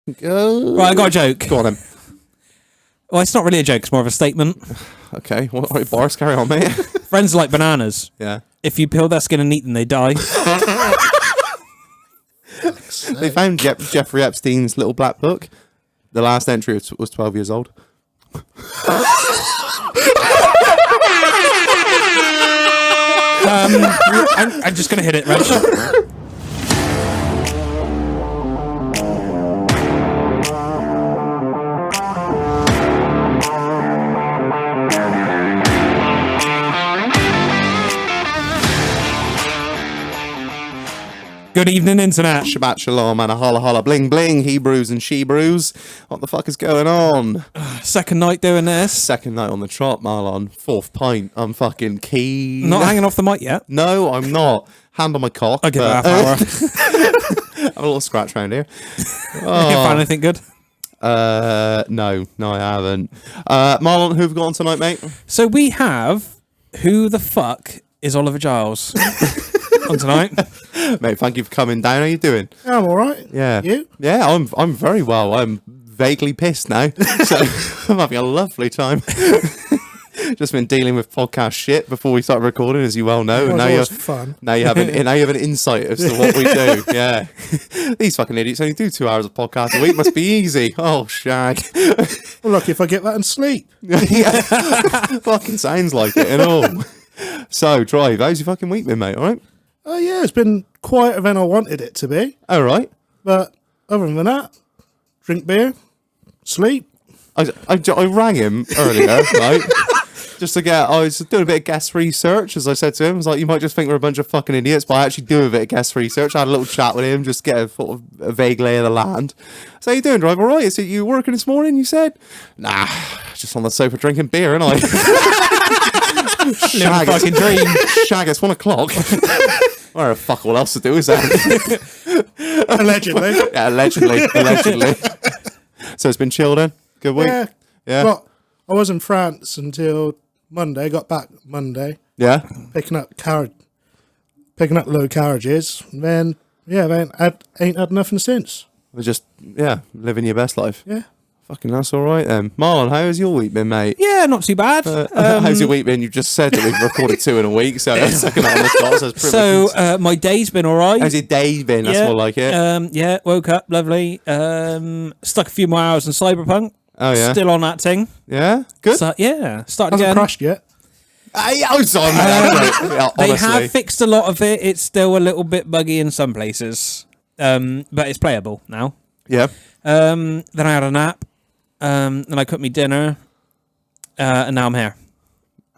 Right, I got a joke. Go on then. Well, it's not really a joke. It's more of a statement. Okay. All right, Boris, carry on, mate. Friends are like bananas. Yeah. If you peel their skin and eat them, they die. They found Jeffrey Epstein's little black book. The last entry was 12 years old. I'm just going to hit it, Reg. Good evening, Internet. Shabbat shalom and a holla holla bling bling, Hebrews and Shebrews. What the fuck is going on? Second night doing this. Second night on the trot, Marlon. Fourth pint. I'm fucking keen. Not hanging off the mic yet. No, I'm not. Hand on my cock. I'll give it half hour. I have a little scratch round here. You find anything good? No, I haven't. Marlon, who have we got on tonight, mate? So we have Who the Fuck is Oliver Giles on tonight. Mate, thank you for coming down. How you doing? I'm all right. Yeah. You? Yeah, I'm very well. I'm vaguely pissed now. So I'm having a lovely time. Just been dealing with podcast shit before we started recording, as you well know. It was fun. Now you have an insight as to what we do. Yeah. These fucking idiots only do 2 hours of podcast a week. Must be easy. Oh, shag. Well, look, if I get that and sleep. Yeah. Fucking sounds like it and all. So, Drive, how's your fucking week been, mate? All right? Oh, yeah, it's been quieter than I wanted it to be. All right. But other than that, drink beer, sleep. I rang him earlier, right? Just to get, I was doing a bit of guest research, as I said to him. I was like, you might just think we're a bunch of fucking idiots, but I actually do a bit of guest research. I had a little chat with him, just get a sort of a vague lay of the land. So, how you doing, Drive? All right? Is it you working this morning, you said? Nah, just on the sofa drinking beer, and I... Living a fucking dream. Shag, it's 1 o'clock. Where the fuck all else to do is that? Allegedly. Yeah, allegedly. So it's been chill then? Good week? Yeah. Well, I was in France until Monday. Got back Monday. Yeah? Picking up low carriages. And then, ain't had nothing since. We're just, living your best life. Yeah. Fucking that's all right then. Marlon, how has your week been, mate? Yeah, not too bad. How's your week been? You just said that we've recorded 2 in a week, so that's second on the spot. So, it's so my day's been all right. how's your day been? That's more like it. Woke up, lovely. Stuck a few more hours in Cyberpunk. Oh, yeah. Still on that thing. Yeah? Good? So, started Hasn't again. crashed yet. I was on that. They have fixed a lot of it. It's still a little bit buggy in some places, but it's playable now. Yeah. Then I had a nap. Then I cooked me dinner, and now I'm here.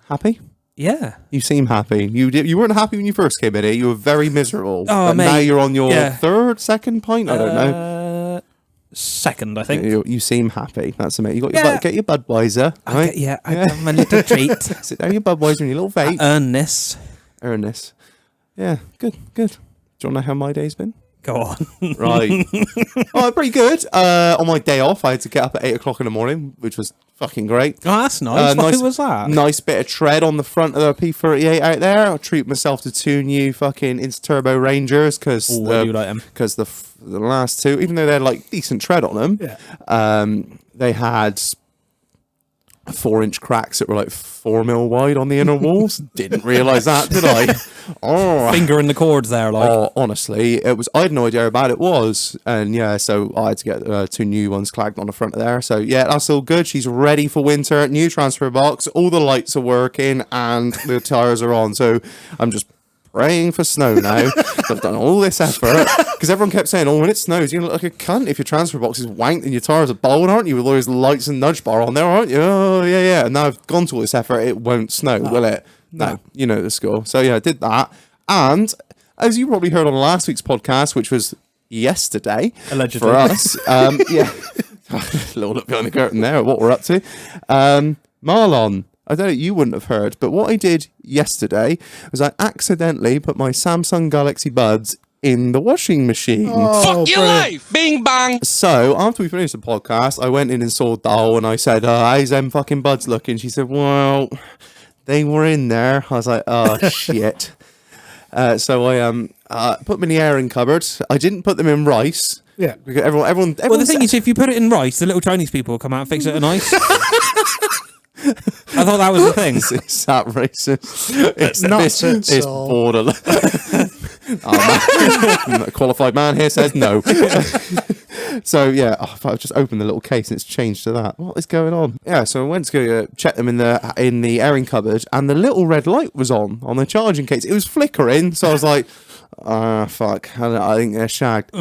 Happy? Yeah. You seem happy. You weren't happy when you first came in here. You were very miserable. Oh, but mate. now you're on your second pint. I don't know. Second, I think. You seem happy. That's amazing. You got your get your Budweiser. Right? I got my little treat. Sit down your Budweiser and your little vape. Earn this. Earn this. Yeah, good. Do you want to know how my day's been? Go on. Right. Oh, pretty good. On my day off, I had to get up at 8 o'clock in the morning, which was fucking great. Oh, that's nice. What was that? Nice bit of tread on the front of the P38 out there. I treat myself to 2 new fucking Interturbo Rangers because the last 2, even though they're like decent tread on them, they had 4-inch cracks that were like 4 mil wide on the inner walls. Didn't realise that, did I? Oh, finger in the cords there, like. Oh, honestly, it was. I had no idea how bad it was, and so I had to get 2 new ones clagged on the front of there. So yeah, that's all good. She's ready for winter. New transfer box. All the lights are working, and the tires are on. So I'm just praying for snow now. I've done all this effort because everyone kept saying, "Oh, when it snows, you look like a cunt if your transfer box is wanked and your tires are bowled, aren't you? With all those lights and nudge bar on there, aren't you?" Oh, yeah. And now I've gone to all this effort. It won't snow, will it? No. You know the score. So yeah, I did that, and as you probably heard on last week's podcast, which was yesterday, allegedly for us, a little look behind the curtain there at what we're up to. Marlon, I don't know, you wouldn't have heard, but what I did yesterday was I accidentally put my Samsung Galaxy Buds in the washing machine. Fuck your life! Bing bang! So, after we finished the podcast, I went in and saw Doll and I said, how's them fucking buds looking? She said, well, they were in there. I was like, oh, shit. So I put them in the airing cupboard. I didn't put them in rice. Yeah. Because everyone. Well, the thing is, if you put it in rice, the little Chinese people will come out and fix it in ice. I thought that was the thing. Is that racist? It's not it's so. borderline. A qualified man here says no. So yeah, I've just opened the little case and it's changed to that. What is going on? Yeah, so I went to go check them in the airing cupboard, and the little red light was on the charging case. It was flickering, so I was like, fuck, I think they're shagged.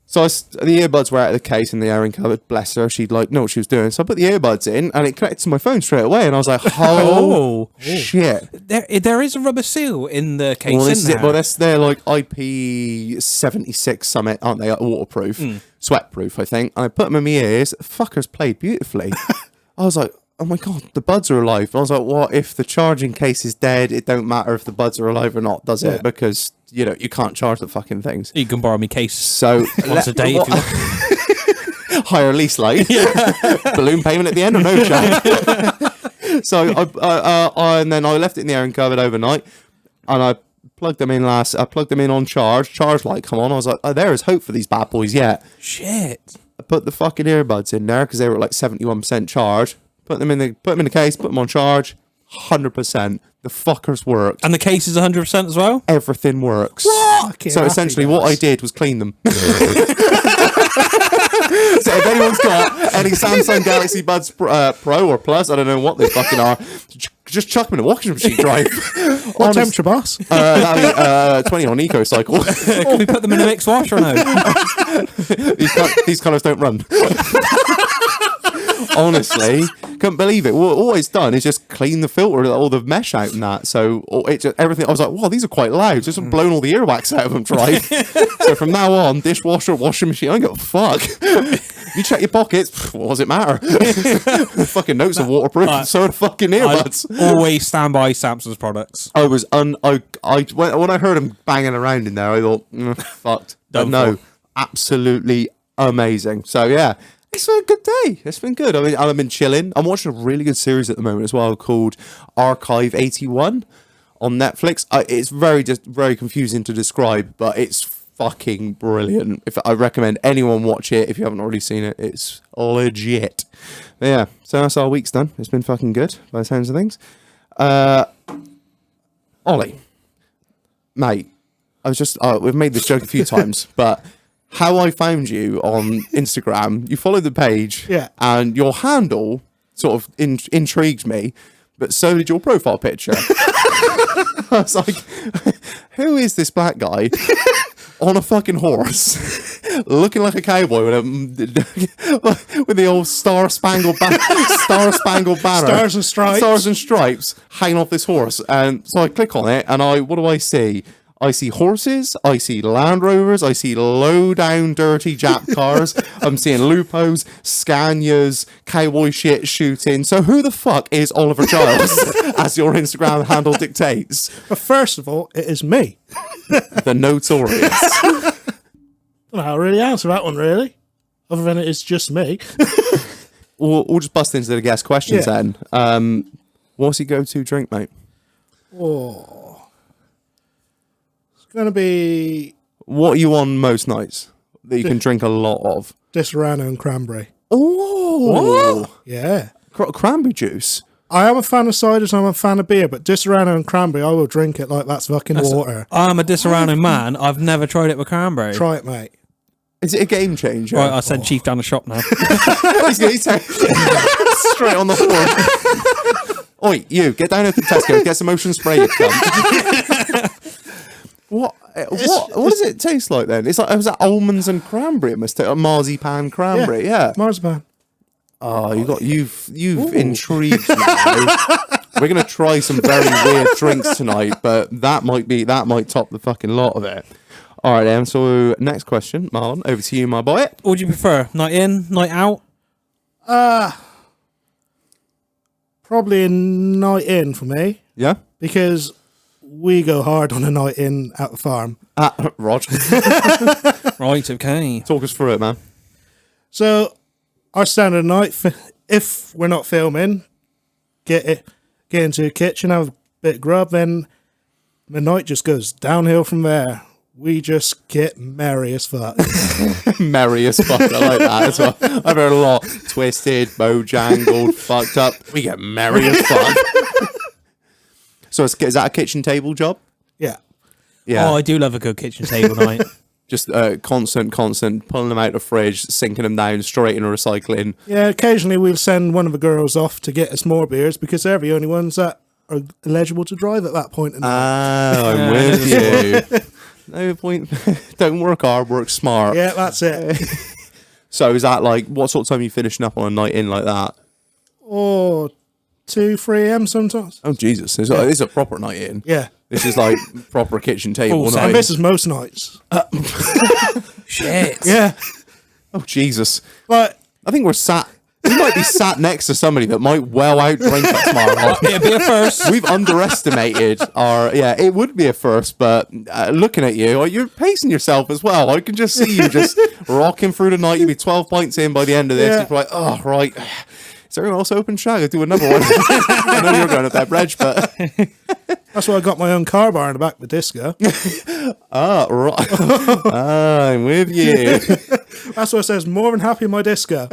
So the earbuds were out of the case in the airing cupboard. Bless her, she'd know what she was doing. So I put the earbuds in, and it connected to my phone straight away. And I was like, "Oh, shit!" There is a rubber seal in the case. Well, isn't there? Well, they're like IP76 something, aren't they? Waterproof, sweatproof, I think. And I put them in my ears. Fuckers played beautifully. I was like, "Oh my god, the buds are alive!" And I was like, "What if the charging case is dead? It don't matter if the buds are alive or not, does it? Because you can't charge the fucking things." You can borrow me case. So once a day if you want. Higher lease like balloon payment at the end or no charge. So and then I left it in the airing cupboard overnight, and I plugged them in I plugged them in on charge light come on. I was like, there is hope for these bad boys yet. Shit. I put the fucking earbuds in there because they were like 71% charge. Put them in the case, put them on charge. 100%. The fuckers worked. And the case is 100% as well? Everything works. What? So essentially what I did was clean them. So if anyone's got any Samsung Galaxy Buds Pro or Plus, I don't know what they fucking are, just chuck them in a washing machine dry. What temperature, boss? 20 on EcoCycle. Can we put them in a mixed wash or no? These colours don't run. Honestly, couldn't believe it. All it's done is just clean the filter, all the mesh out and that. So everything. I was like, wow, these are quite loud. Just blown all the earwax out of them dry. So from now on, dishwasher, washing machine, I don't give a fuck. You check your pockets. What does it matter? The fucking notes are waterproof. So are the fucking earbuds. I always stand by Samsung's products. I was when I heard them banging around in there, I thought, fucked. But no, absolutely amazing. So yeah. It's been a good day. It's been good. I mean, I've been chilling. I'm watching a really good series at the moment as well called Archive 81 on Netflix. It's very confusing to describe, but it's fucking brilliant. I recommend anyone watch it if you haven't already seen it. It's legit. But yeah, so that's our week's done. It's been fucking good by the sounds of things. Ollie, mate, we've made this joke a few times, but how I found you on Instagram, you followed the page, and your handle sort of intrigued me, but so did your profile picture. I was like, who is this black guy on a fucking horse, looking like a cowboy with the old star-spangled banner, Stars and stripes, hanging off this horse? And so I click on it, and what do I see? I see horses, I see Land Rovers, I see low-down, dirty Jap cars, I'm seeing Lupos, Scanias, cowboy shit shooting. So who the fuck is Oliver Giles, as your Instagram handle dictates? But first of all, it is me. The Notorious. I don't know how to really answer that one, really. Other than it is just me. We'll just bust into the guest questions then. What's your go-to drink, mate? Oh... Going to be... What are you on most nights that you can drink a lot of? Disaronno and cranberry. Oh! What? Yeah. Cranberry juice? I am a fan of ciders and I'm a fan of beer, but Disaronno and cranberry, I will drink it like that's fucking water. I'm a Disaronno man. I've never tried it with cranberry. Try it, mate. Is it a game changer? Right, I'll send Chief down the shop now. He's straight on the floor. Oi, you, get down at the Tesco, get some ocean spray, you cunt. What does it taste like then? It's like, was that almonds and cranberry? It must taste marzipan cranberry, yeah. Marzipan. Oh, you've intrigued me. We're gonna try some very weird drinks tonight, but that might top the fucking lot of it. All right, then. So next question, Marlon, over to you, my boy. What would you prefer? Night in, night out? Probably a night in for me. Yeah. Because we go hard on a night in at the farm. Rog. Right, okay. Talk us through it, man. So, our standard night, if we're not filming, get into the kitchen, have a bit of grub, then the night just goes downhill from there. we just get merry as fuck. Merry as fuck. I like that as well. I've heard a lot. Twisted, bojangled, fucked up. We get merry as fuck. So is that a kitchen table job? Yeah. Yeah. Oh, I do love a good kitchen table night. Just constant, pulling them out of the fridge, sinking them down straight into recycling. Yeah, occasionally we'll send one of the girls off to get us more beers because they're the only ones that are eligible to drive at that point in time. Ah, I'm with you. No point. Don't work hard, work smart. Yeah, that's it. So is that like, what sort of time are you finishing up on a night in like that? Or 2, 3 a.m. sometimes. Oh, Jesus. This is a proper night in. Yeah. This is like proper kitchen table Full night. And this is most nights. Shit. Yeah. Oh, Jesus. But I think we might be sat next to somebody that might well outdrink us tomorrow. It'd be a first. We've underestimated it would be a first, but looking at you're pacing yourself as well. I can just see you just rocking through the night. You'll be 12 pints in by the end of this. Yeah. You're like, oh, right. Is everyone else open? Shag? I'll do another one. I know you're going at that, Reg, but... that's why I got my own car bar in the back of the disco. Ah, right. I'm with you. That's why it says more than happy my disco.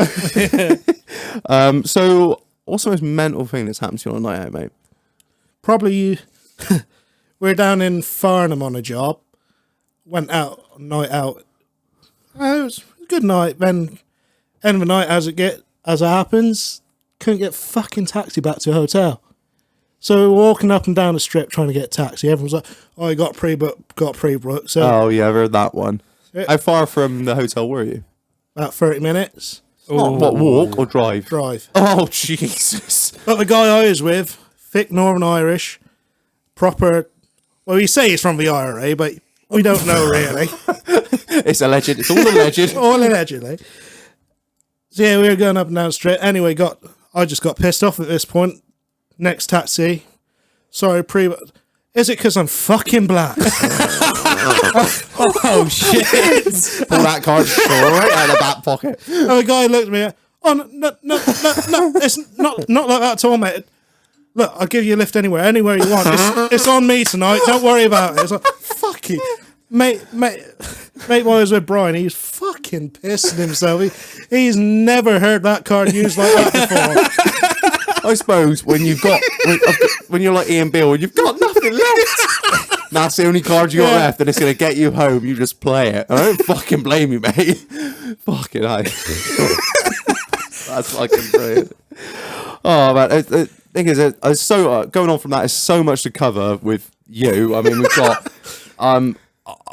So, what's the most mental thing that's happened to you on a night out, mate? Probably we're down in Farnham on a job. Went out, night out. It was a good night. Then end of the night, as it happens, couldn't get fucking taxi back to a hotel. So we were walking up and down the strip trying to get a taxi. Everyone's like, "Oh, you got pre-booked." So Oh, yeah, I've heard that one. Yeah. How far from the hotel were you? about 30 minutes What, walk or drive? drive. Oh, Jesus. But the guy I was with, thick Northern Irish, proper. Well, you say he's from the IRA, but we don't know really. It's alleged. It's all alleged. All allegedly. So yeah, we were going up and down the street. Anyway, I just got pissed off at this point. Next taxi. Sorry, is it because I'm fucking black? Oh, shit. Pull that card straight out of the back pocket. And the guy looked at me. Oh, no, it's not like that at all, mate. Look, I'll give you a lift anywhere you want. It's on me tonight. Don't worry about it. It's like, fuck you. Mate, while I was with Brian, he's fucking pissing himself. He's never heard that card used like that before. I suppose when you're like Ian Beale, you've got nothing left. That's the only card you got left, and it's going to get you home. You just play it. I don't fucking blame you, mate. Fucking hell. That's fucking brilliant. Oh, man. The thing is, going on from that, is so much to cover with you. I mean, we've got...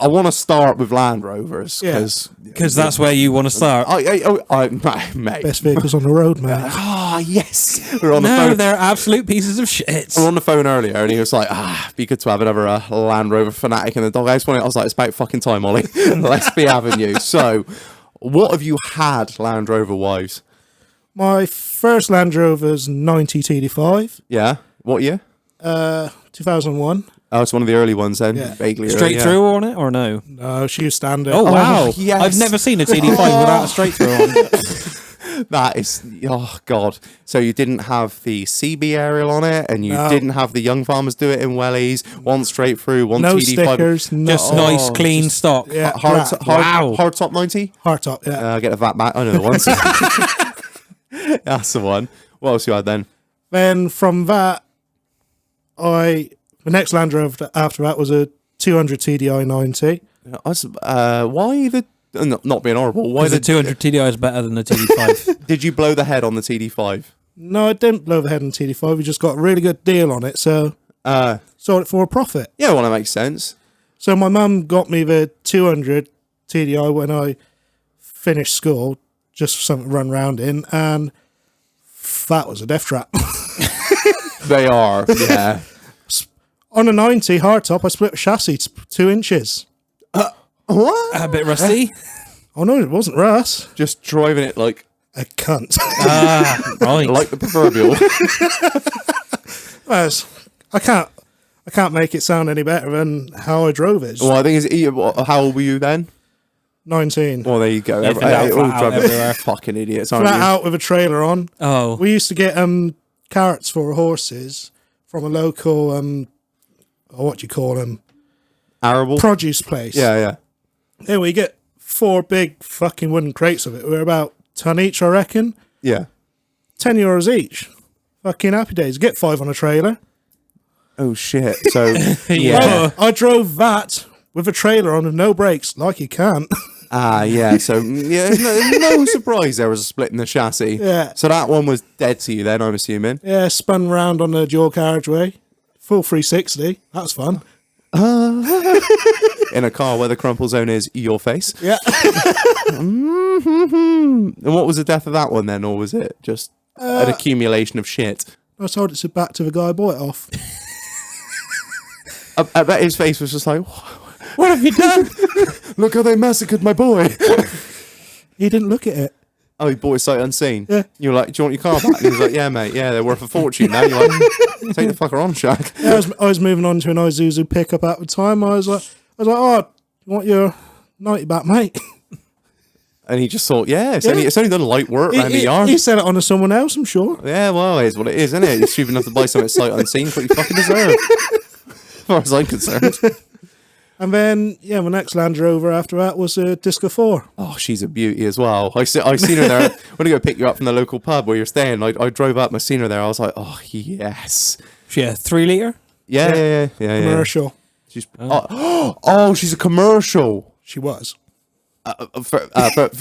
I want to start with Land Rovers Because that's where you want to start. Mate. Best vehicles on the road, mate. Ah, yes. We're on the No, phone. they're absolute pieces of shit. We were on the phone earlier, and he was like, be good to have another Land Rover fanatic in the doghouse. I was like, it's about fucking time, Ollie. Let's be having you. So, what have you had Land Rover wise? My first Land Rover's 90 TD5. Yeah. What year? 2001. Oh, it's one of the early ones then. Yeah. Vaguely Straight early, yeah. through on it, or no? No, she was standard. Oh, wow. yes. I've never seen a TD5 without a straight through on. That is, oh God. So you didn't have the CB aerial on it, and you didn't have the young farmers do it in wellies. One straight through, one No TD5. stickers. No. Just nice, clean stock. Yeah, Hard top 90. hard top. Yeah. Get the VAT back. I know the ones. That's the one. What else you had then? Then from that, the next Land Rover after that was a 200 TDI 90. Why the? Not being horrible. Why The 200 TDI is better than the TD5. Did you blow the head on the TD5? No, I didn't blow the head on TD5. We just got a really good deal on it, so sold it for a profit. Yeah, well, that makes sense. So my mum got me the 200 TDI when I finished school, just for something to run around in, and that was a death trap. They are, yeah. On a 90 hardtop, I split the chassis to 2 inches. What? A bit rusty. Oh no, it wasn't Russ. Just driving it like A cunt. Right. like the proverbial. Well, I can't make it sound any better than how I drove it. Well, I think it's how old were you then? 19. Well, there you go. Yeah, flat All out driving everywhere. fucking idiots, aren't Flat you? out with a trailer on. Oh. We used to get carrots for horses from a local what do you call them? Arable. produce place. Yeah. Then we get 4 big fucking wooden crates of it. We're about ton each, I reckon. Yeah. €10 each. Fucking happy days. Get 5 on a trailer. Oh shit. So Yeah. I drove that with a trailer on with no brakes, like you can't. yeah. So yeah, no surprise there was a split in the chassis. Yeah. So that one was dead to you then, I'm assuming. Yeah, spun round on the dual carriageway. Full 360. That's fun. In a car where the crumple zone is your face. Yeah. And what was the death of that one then, or was it just an accumulation of shit? I told it to back to the guy I bought it off. I bet his face was just like, what have you done? Look how they massacred my boy. He didn't look at it. Oh, he bought it sight unseen. Yeah. You were like, do you want your car back? And he was like, yeah, mate. Yeah, they're worth a fortune now. You're like, take the fucker on, Shaq. Yeah, I was moving on to an Isuzu pickup at the time. I was like, oh, you want your 90 back, mate? And he just thought, yeah, it's only done light work around the yard. He sent it on to someone else, I'm sure. Yeah, well, it's what it is, isn't it? You're stupid enough to buy something sight unseen. It's what you fucking deserve. As far as I'm concerned. And then, yeah, my next Land Rover after that was a Disco 4. Oh, she's a beauty as well. I seen her there. When I go pick you up from the local pub where you're staying, I drove up and I seen her there. I was like, oh, yes. Yeah, 3 litre? Yeah. Commercial. She's, she's a commercial. She was. For VAT,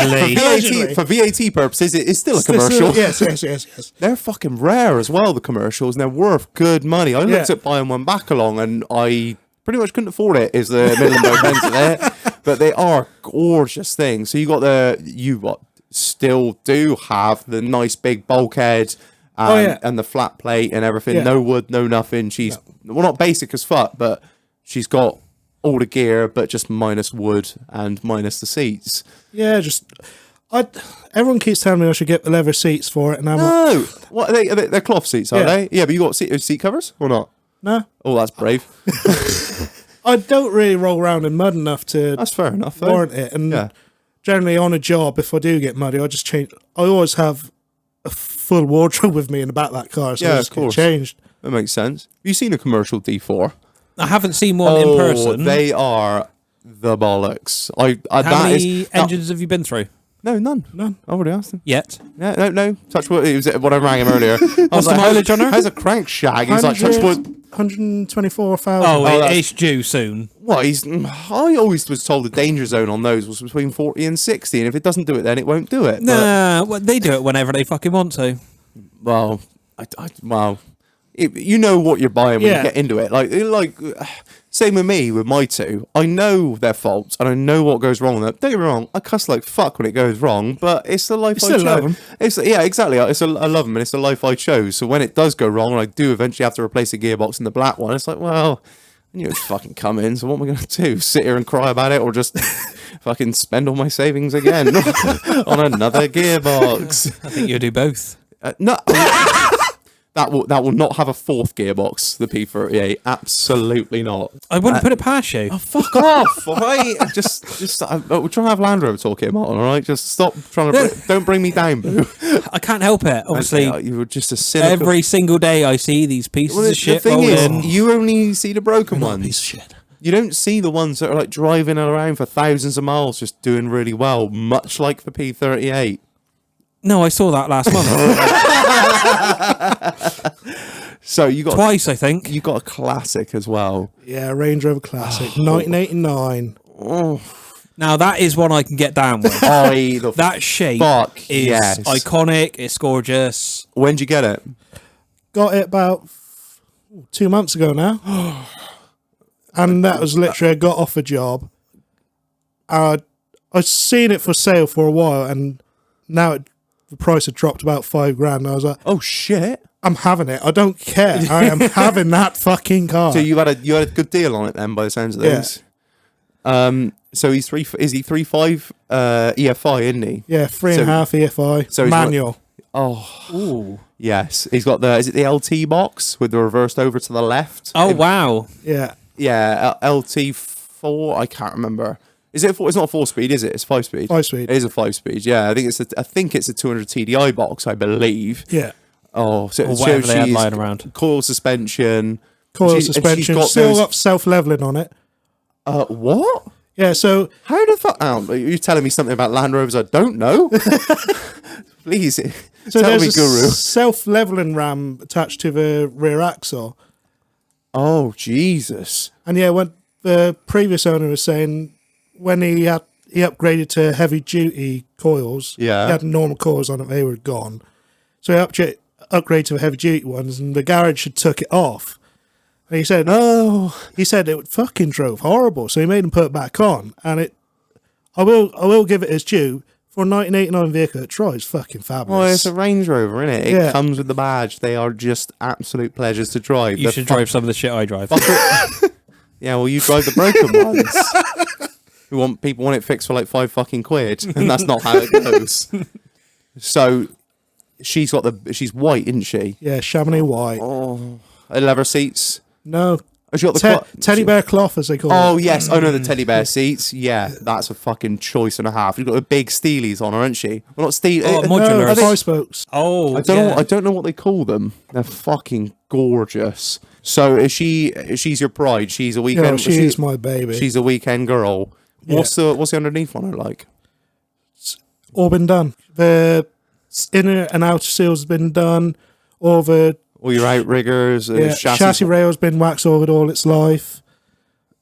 Allegedly. for VAT purposes, it's still a commercial. Yes. They're fucking rare as well, the commercials, and they're worth good money. I looked at buying one back along, and I pretty much couldn't afford it, is the middle and both ends of it. But they are gorgeous things. So you still do have the nice big bulkhead and the flat plate and everything. Yeah. No wood, no nothing. She's well, not basic as fuck, but she's got all the gear, but just minus wood and minus the seats. Yeah, everyone keeps telling me I should get the leather seats for it, and I'm like, No, what are they? They're cloth seats, are they? Yeah, but you got seat covers or not? no. Oh, that's brave. I don't really roll around in mud enough to That's fair enough, though. warrant it. And generally on a job, if I do get muddy, I just change. I always have a full wardrobe with me in the back of that car, so I just get changed. That makes sense. Have you seen a commercial D4? I haven't seen one in person. They are the bollocks. How many engines have you been through? No, none. I already asked them. Yet? No. Touch wood. It was when I rang him earlier. I was the mileage on her? How's a crank shag? He's like, touch wood. 124,000. Oh, it's due soon. What? I always was told the danger zone on those was between 40 and 60, and if it doesn't do it, then it won't do it. Nah, well, they do it whenever they fucking want to. Well, you know what you're buying when you get into it. Like same with me with my two. I know their faults and I know what goes wrong with them. Don't get me wrong, I cuss like fuck when it goes wrong, but it's the life I chose. love 'em. Exactly. I love them, and it's the life I chose. So when it does go wrong, and I do eventually have to replace the gearbox in the black one, it's like, well, I knew it was fucking coming. So what am I going to do? Sit here and cry about it, or just fucking spend all my savings again on another gearbox? I think you'll do both. No. That will not have a fourth gearbox, the P38. Absolutely not. I wouldn't put it past you. Oh, fuck off, all right? Just we're trying to have Land Rover talk here, Marlon, all right? Just stop trying to... don't bring me down, boo. I can't help it. Obviously, you were just a cynical... every single day I see these pieces of shit the thing rolling. is, you only see the broken ones. Piece of shit. You don't see the ones that are like driving around for thousands of miles just doing really well, much like the P38. No, I saw that last month. So you got... Twice, I think. You got a classic as well. Yeah, Range Rover Classic, 1989. Oh, Now, that is one I can get down with. That shape is iconic. It's gorgeous. When'd you get it? Got it about 2 months ago now. And that was literally, I got off a job. I'd seen it for sale for a while, and now the price had dropped about $5,000. I was like, oh shit, I'm having it. I don't care. I am having that fucking car. So you had a good deal on it then, by the sounds of things. So he's 3.5 EFI, isn't he? Yeah, 3.5 EFI. So manual. Ooh. Yes, he's got is it the LT box with the reversed over to the left? Oh, wow. Yeah. Yeah, LT4. I can't remember. Is it? It's not a 4-speed, is it? It's 5-speed. 5-speed. It is a 5-speed. Yeah, I think it's a 200 TDI box, I believe. Yeah. Oh, so Or it whatever shows they had she's lying around. coil suspension, coil suspension, still got self-leveling on it. What? Yeah, so... How the fuck... Oh, you're telling me something about Land Rovers I don't know? Please, so tell me, there's Guru. a self-leveling ram attached to the rear axle. Oh, Jesus. And yeah, when the previous owner was saying when he upgraded to heavy-duty coils, he had normal coils on it, they were gone. So he upgraded to heavy-duty ones, and the garage had took it off. And he said, he said it fucking drove horrible, so he made him put it back on. And I will give it its due. For a 1989 vehicle, it drives fucking fabulous. Well, it's a Range Rover, isn't it? It comes with the badge. They are just absolute pleasures to drive. You should drive some of the shit I drive. Yeah, well, you drive the broken ones. People want it fixed for like £5 and that's not how it goes. So she's white, isn't she? Yeah, Chamonix white. Oh, leather seats. No. Oh, she got the teddy bear cloth, as they call it. Oh, yes. Oh, no, the teddy bear seats. Yeah, that's a fucking choice and a half. She's got the big steelies on her, hasn't she? Well, not steel. Modular. No, 5-spokes. Oh, I don't know what they call them. They're fucking gorgeous. So she's your bride. She's a weekend. Yeah, she's my baby. She's a weekend girl. What's the underneath on her like? It's all been done. The inner and outer seals have been done. All your outriggers, chassis rail's been waxed over all its life.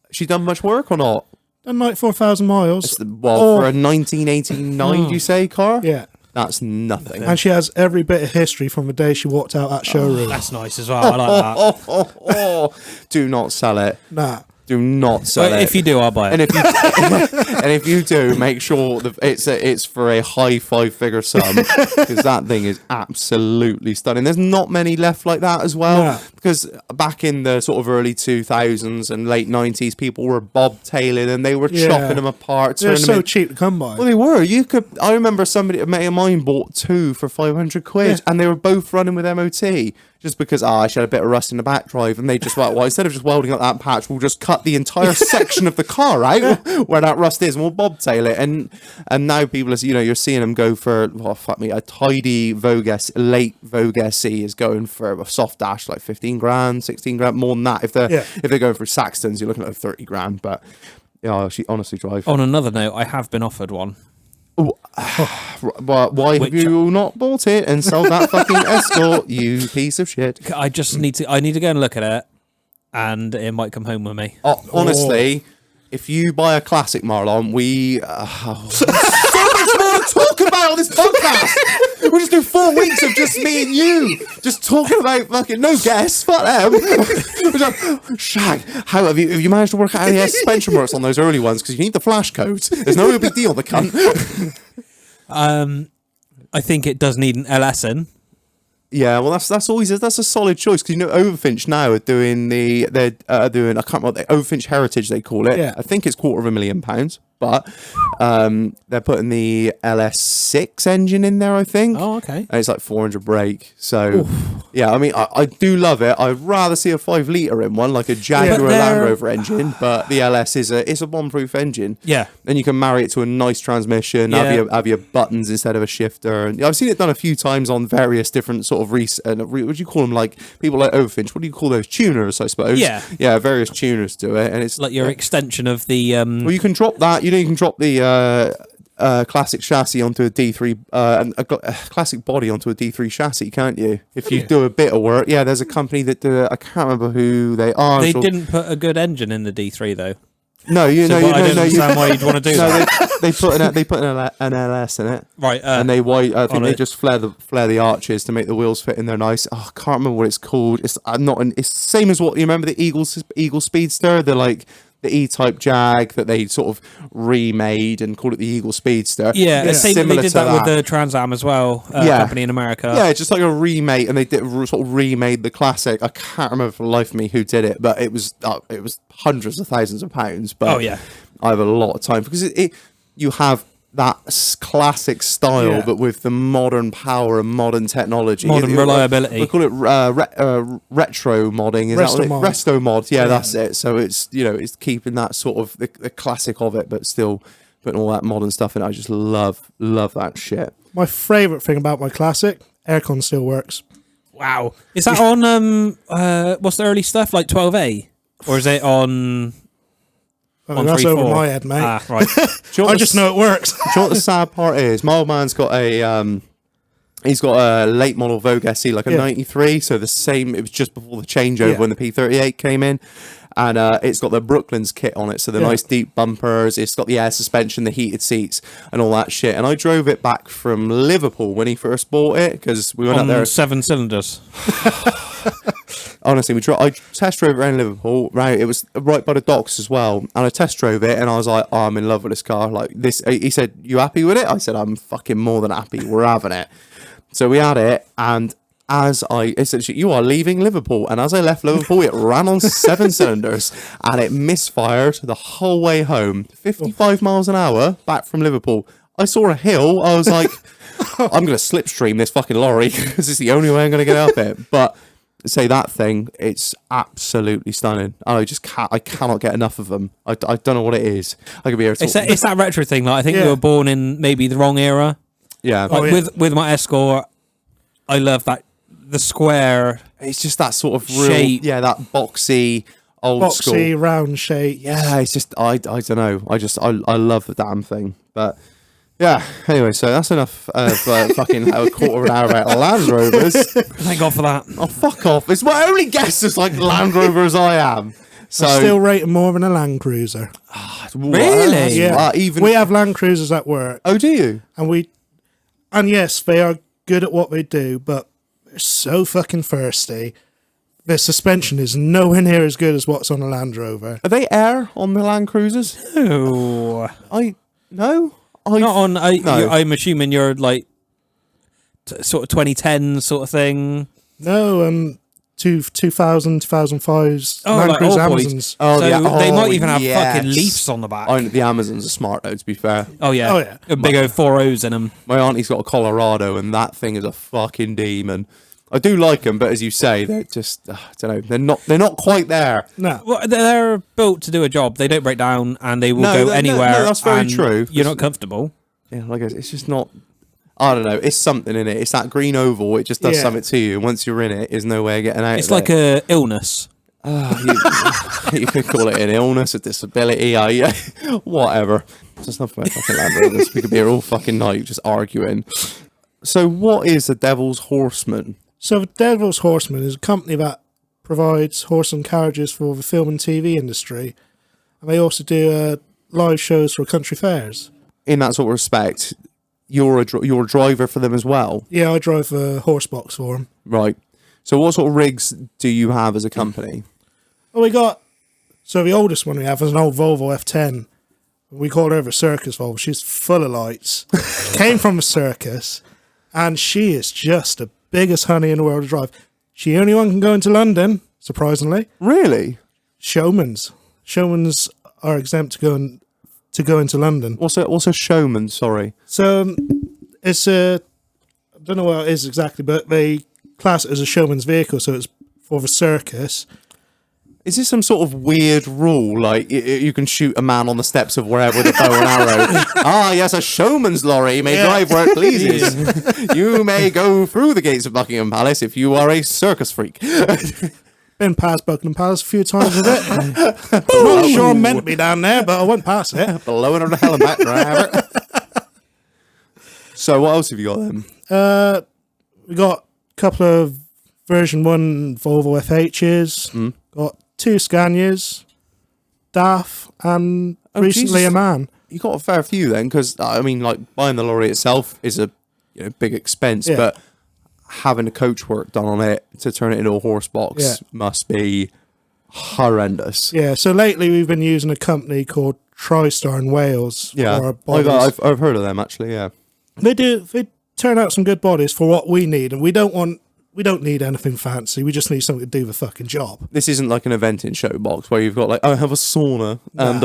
She done much work or not? Done like 4,000 miles. For a 1989, you say, car? Yeah. That's nothing. And she has every bit of history from the day she walked out that showroom. That's nice as well. I like that. Do not sell it. Nah. Do not sell it. If you do, I'll buy it. And if you do, make sure that it's for a high 5-figure sum, because that thing is absolutely stunning. There's not many left like that as well, because back in the sort of early 2000s and late 90s, people were bobtailing and they were chopping them apart. They're so cheap to come by. Well, they were. I remember a mate of mine bought 2 for £500, and they were both running with MOT. Just because I had a bit of rust in the back drive, and they just like, well, instead of just welding up that patch, we'll just cut the entire section of the car out where that rust is, and we'll bobtail it. And now people are, you're seeing them go for, a tidy Vogue late Vogue SE is going for a soft dash like 15 grand, 16 grand, more than that. If they're going for Saxtons, you're looking at 30 grand. But she honestly drives. On another note, I have been offered one. Why have you not bought it and sold that fucking Escort, you piece of shit? I need to go and look at it, and it might come home with me. Honestly, if you buy a classic, Marlon, so much more to talk about on this podcast. We'll just do 4 weeks of just me and you, just talking about fucking no guests, fuck them. Shag, how have you managed to work out how the suspension works on those early ones? Because you need the flash codes. There's no big deal, the cunt. I think it does need an LS in. Yeah, well, that's a solid choice, because Overfinch now are doing I can't remember what Overfinch Heritage they call it. Yeah. I think it's £250,000, but they're putting the LS6 engine in there, I think. Oh, okay. And it's like 400 brake. So yeah, I mean, I do love it. I'd rather see a 5-litre in one, like a Jaguar Land Rover engine, but the LS is a bomb-proof engine. Yeah, and you can marry it to a nice transmission. Have your buttons instead of a shifter. And I've seen it done a few times on various different sort of what do you call them? Like people like Overfinch. What do you call those? Tuners, I suppose. Yeah, various tuners do it, and it's like your extension of the. Well, you can drop that. You can drop the classic chassis onto a D3, a classic body onto a D3 chassis, can't you? If you do a bit of work. Yeah, there's a company that do it. I can't remember who they are. They didn't put a good engine in the D3 though. No, I don't understand why you'd want to do that. They put an LS in it, right? And I think they just flare the arches to make the wheels fit in there nice. Oh, I can't remember what it's called. It's it's the same as what you remember the Eagle Speedster. They're like the E-Type Jag that they sort of remade and called it the Eagle Speedster. Yeah, it's similar they did that with the Trans Am as well. Company in America. Yeah, just like a remake, and they sort of remade the classic. I can't remember for the life of me who did it, but it was hundreds of thousands of pounds. But I have a lot of time because you have that classic style, but with the modern power and modern technology, modern reliability. We call it retro modding. Is that what Resto mod? Yeah, that's it. So it's it's keeping that sort of the classic of it, but still putting all that modern stuff in. I just love that shit. My favourite thing about my classic, aircon still works. Wow. Is that on what's the early stuff, like 12A? Or is it on that's 3, over 4? my head, mate. Ah, right. I just know it works. Do you know what the sad part is? My old man's got a he's got a late model Vogue SE, like a 93, so the same, it was just before the changeover when the P38 came in. And it's got the Brooklands kit on it, so the nice deep bumpers, it's got the air suspension, the heated seats, and all that shit. And I drove it back from Liverpool when he first bought it, because we went up there. 7 cylinders. Honestly, I test drove it around Liverpool, right? It was right by the docks as well. And I test drove it, and I was like, oh, I'm in love with this car. Like this, he said, you happy with it? I said, I'm fucking more than happy. We're having it. So we had it, and essentially, you are leaving Liverpool, and as I left Liverpool, it ran on 7 cylinders, and it misfired the whole way home, 55 miles an hour back from Liverpool. I saw a hill. I was like, I'm going to slipstream this fucking lorry because it's the only way I'm going to get up it. But say that thing, it's absolutely stunning. I cannot get enough of them. I don't know what it is. I could be able to. It's that retro thing. Like I think we were born in maybe the wrong era. Yeah. Like with my Escort, I love that. The square, it's just that sort of real, shape. that boxy old school round shape. Yeah, it's just I don't know. I love the damn thing. But yeah, anyway, so that's enough fucking a quarter of an hour about Land Rovers. Thank God for that. Oh, fuck off! It's my only guess as like Land Rover as I am. So I still rate them more than a Land Cruiser. Really? Yeah. We have Land Cruisers at work. Oh, do you? And yes, they are good at what they do, but so fucking thirsty. Their suspension is nowhere near as good as what's on a Land Rover. Are they air on the Land Cruisers? No. No? Not on. No. I'm assuming you're like sort of 2010 sort of thing. No, 2000, 2005's Land Cruiser Amazons. Oh, so they might even have fucking leafs on the back. The Amazons are smart though, to be fair. Oh yeah. A big old 4 O's in them. My auntie's got a Colorado, and that thing is a fucking demon. I do like them, but as you say, they're just I don't know. They're not quite there. No, well, they're built to do a job. They don't break down, and they will go anywhere. No, that's very true. You're not comfortable. Yeah, like it's just not. I don't know. It's something in it. It's that green oval. It just does something to you. Once you're in it, there's no way of getting out. It's like a illness. You could call it an illness, a disability, whatever. It's not about fucking Land Rovers. We could be here all fucking night just arguing. So, what is the Devil's Horseman? So, the Devil's Horseman is a company that provides horse and carriages for the film and TV industry, and they also do live shows for country fairs. In that sort of respect, you're a driver for them as well. Yeah, I drive a horse box for them. Right. So, what sort of rigs do you have as a company? Well, the oldest one we have is an old Volvo F10. We call her the circus Volvo. She's full of lights. Came from a circus, and she is just the biggest honey in the world to drive. She the only one can go into London, surprisingly. Really? Showmans are exempt to go into London. What's a showman? Sorry. So it's I don't know what it is exactly, but they class it as a showman's vehicle, so it's for the circus. Is this some sort of weird rule? Like, you can shoot a man on the steps of wherever with a bow and arrow. Yes, a showman's lorry may drive where it pleases. You may go through the gates of Buckingham Palace if you are a circus freak. Been past Buckingham Palace a few times with it. Not sure I'm meant to be down there, but I went past it. Blowing on the hell and back driver. So, what else have you got then? We got a couple of version 1 Volvo FHs. Got 2 Scanias, DAF, and recently Jesus. a man. You got a fair few then, because I mean, like buying the lorry itself is a big expense, but having the coach work done on it to turn it into a horse box must be horrendous. Yeah. So lately we've been using a company called TriStar in Wales. Yeah, for our bodies. I've heard of them actually. Yeah, they turn out some good bodies for what we need, and we don't need anything fancy. We just need something to do the fucking job. This isn't like an eventing show box where you've got like, I have a sauna and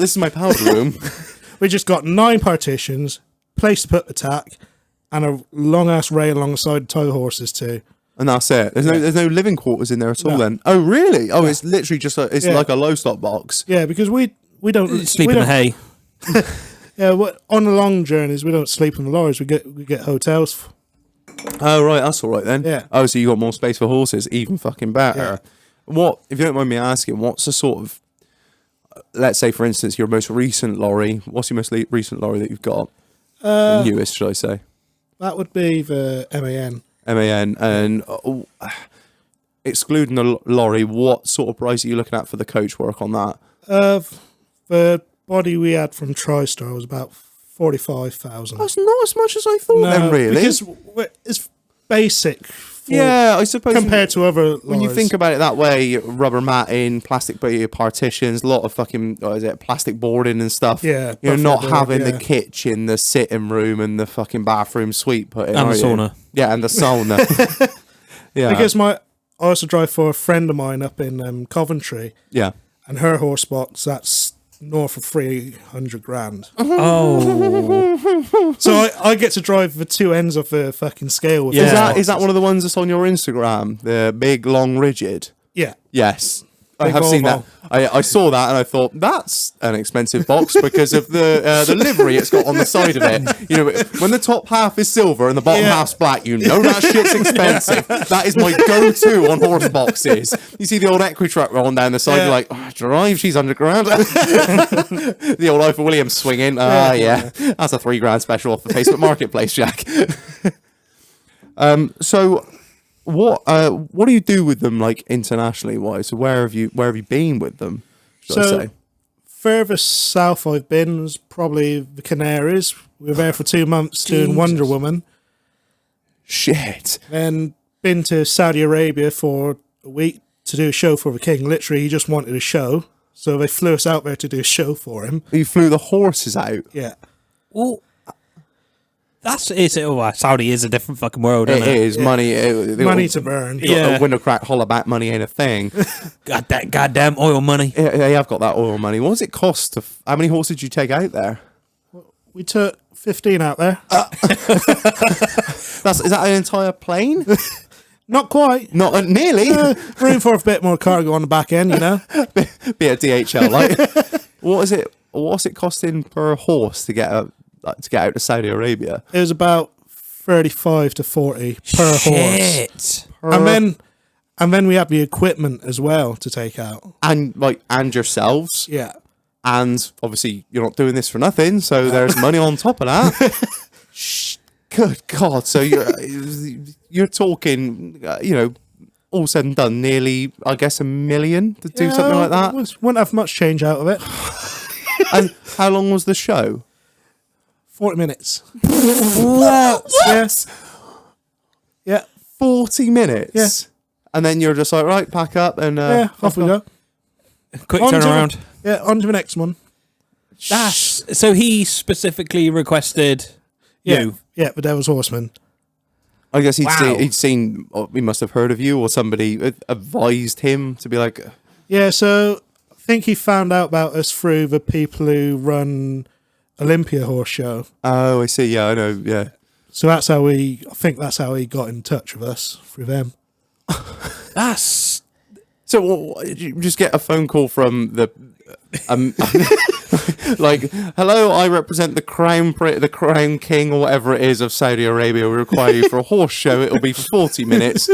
this is my powder room. We just got 9 partitions, place to put the tack, and a long ass rail alongside the tow horses too. And that's it. There's no living quarters in there at all. Then. Oh really? Oh, it's literally just like a low stop box. Yeah, because we don't sleep in the hay. Yeah, on the long journeys we don't sleep in the lorries. We get hotels. Oh, right, that's all right then. Yeah. Oh, so you got more space for horses, even fucking better. Yeah. What, if you don't mind me asking, what's the sort of, let's say, for instance, your most recent lorry, what's your most recent lorry that you've got? Newest, should I say? That would be the MAN. MAN, and excluding the lorry, what sort of price are you looking at for the coach work on that? The body we had from TriStar was about 45,000. That's not as much as I thought then, really. Because it's basic. Yeah, I suppose. Compared to other lorries. When you think about it that way, rubber matting, plastic partitions, a lot of fucking, plastic boarding and stuff. Yeah. You're not having the kitchen, the sitting room, and the fucking bathroom suite put in. And the sauna. Yeah, and the sauna. Yeah. Because I also drive for a friend of mine up in Coventry. Yeah. And her horse box, that's north of 300 grand. Oh. So I get to drive the two ends of the fucking scale. With Is that one of the ones that's on your Instagram? The big, long, rigid? Yeah. Yes. I Big have seen Volvo. that. I saw that and I thought, that's an expensive box because of the livery it's got on the side of it. You know, when the top half is silver and the bottom half's black, you know that shit's expensive. That is my go-to on horse boxes. You see the old EQUINE rolling down the side, you're like, drive, she's £100. The old Oliver Williams swinging. Yeah. That's a £3 special off the Facebook Marketplace, Jack. So... What do you do with them, like, internationally wise? So where have you been with them? I say? Furthest south I've been was probably the Canaries. We were there for 2 months doing Wonder Woman. Shit. Then been to Saudi Arabia for a week to do a show for the king. Literally, he just wanted a show, so they flew us out there to do a show for him. You flew the horses out? Yeah. Well, Saudi is a different fucking world, isn't it? It is. Money. Money to burn. Yeah. Window crack, holler back money ain't a thing. Got that goddamn oil money. Yeah, they have got that oil money. What does it cost? How many horses did you take out there? We took 15 out there. Is that an entire plane? Not quite. Not nearly. Room for a bit more cargo on the back end, you know. Be a DHL, like. What is it? What's it costing per horse to get out to Saudi Arabia? It was about 35 to 40 per horse. And then we had the equipment as well to take out. And yourselves. Yeah. And obviously you're not doing this for nothing, so there's money on top of that. Good God. So you're talking, all said and done, nearly, I guess, $1 million to do something like that. Wouldn't have much change out of it. And how long was the show? 40 minutes. What? Yes. Yeah. 40 minutes? Yeah. And then you're just like, right, pack up and... off we go. Quick turnaround. On to the next one. So he specifically requested you? Yeah, the Devil's Horseman. I guess he must have heard of you, or somebody advised him to be like... Yeah, so I think he found out about us through the people who run Olympia Horse Show. Oh, I see. Yeah, I know. Yeah. So that's how I think that's how he got in touch with us, through them. So did you just get a phone call from the... like, hello, I represent the crown king or whatever it is of Saudi Arabia. We require you for a horse show. It'll be for 40 minutes.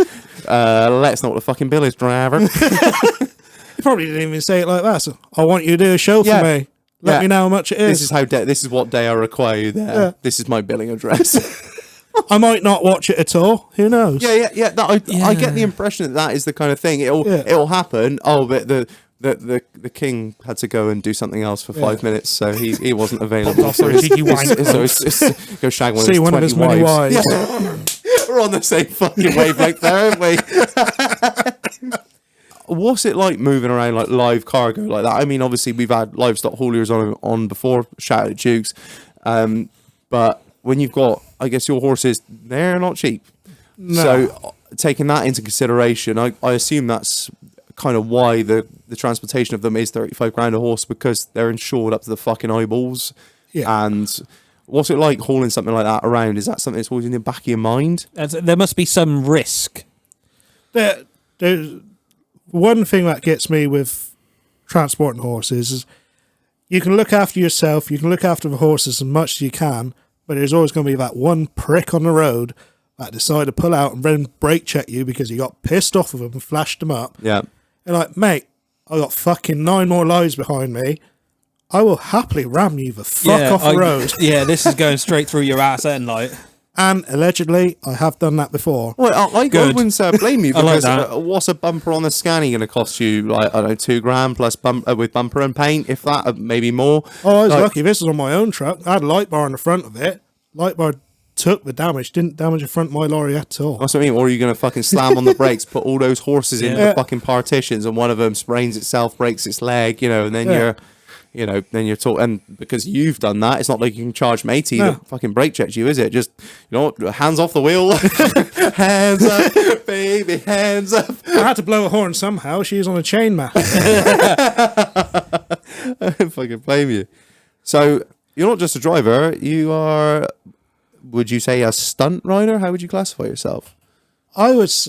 Let's know what the fucking bill is, driver. He probably didn't even say it like that. So, I want you to do a show for me. Let me know how much it is. This is what day I require you there. Yeah. This is my billing address. I might not watch it at all. Who knows? Yeah. I get the impression that is the kind of thing. It'll happen. Oh, but the king had to go and do something else for 5 minutes, so he wasn't available. So go shag one of his many wives. Yeah. We're on the same fucking wavelength there, aren't we? What's it like moving around like live cargo like that? I mean, obviously we've had livestock hauliers on before, shout out Dukes, but when you've got, I guess your horses, they're not cheap. No. So taking that into consideration, I assume that's kind of why the transportation of them is 35 grand a horse, because they're insured up to the fucking eyeballs. Yeah. And what's it like hauling something like that around? Is that something that's always in the back of your mind? There must be some risk. There's one thing that gets me with transporting horses is you can look after yourself, you can look after the horses as much as you can, but there's always going to be that one prick on the road that decide to pull out and then brake check you because you got pissed off of them and flashed them up. Yeah. You're like, mate, I got fucking 9 more lives behind me. I will happily ram you the fuck off the road. Yeah, this is going straight through your ass end, like. And allegedly, I have done that before. Well, I wouldn't blame you because like what's a bumper on the Scania going to cost you? Like, I don't know, £2,000 plus with bumper and paint, if that, maybe more. Oh, I was lucky. This was on my own truck. I had a light bar in the front of it. Light bar took the damage, didn't damage the front of my lorry at all. That's what I mean. Or are you going to fucking slam on the brakes, put all those horses into the fucking partitions, and one of them sprains itself, breaks its leg, and then you're talking, and because you've done that, it's not like you can charge matey that fucking brake checks you, is it? Just, hands off the wheel. Hands up, baby, hands up. I had to blow a horn somehow. She was on a chain mat. I don't fucking blame you. So, you're not just a driver, you are, would you say, a stunt rider? How would you classify yourself? I was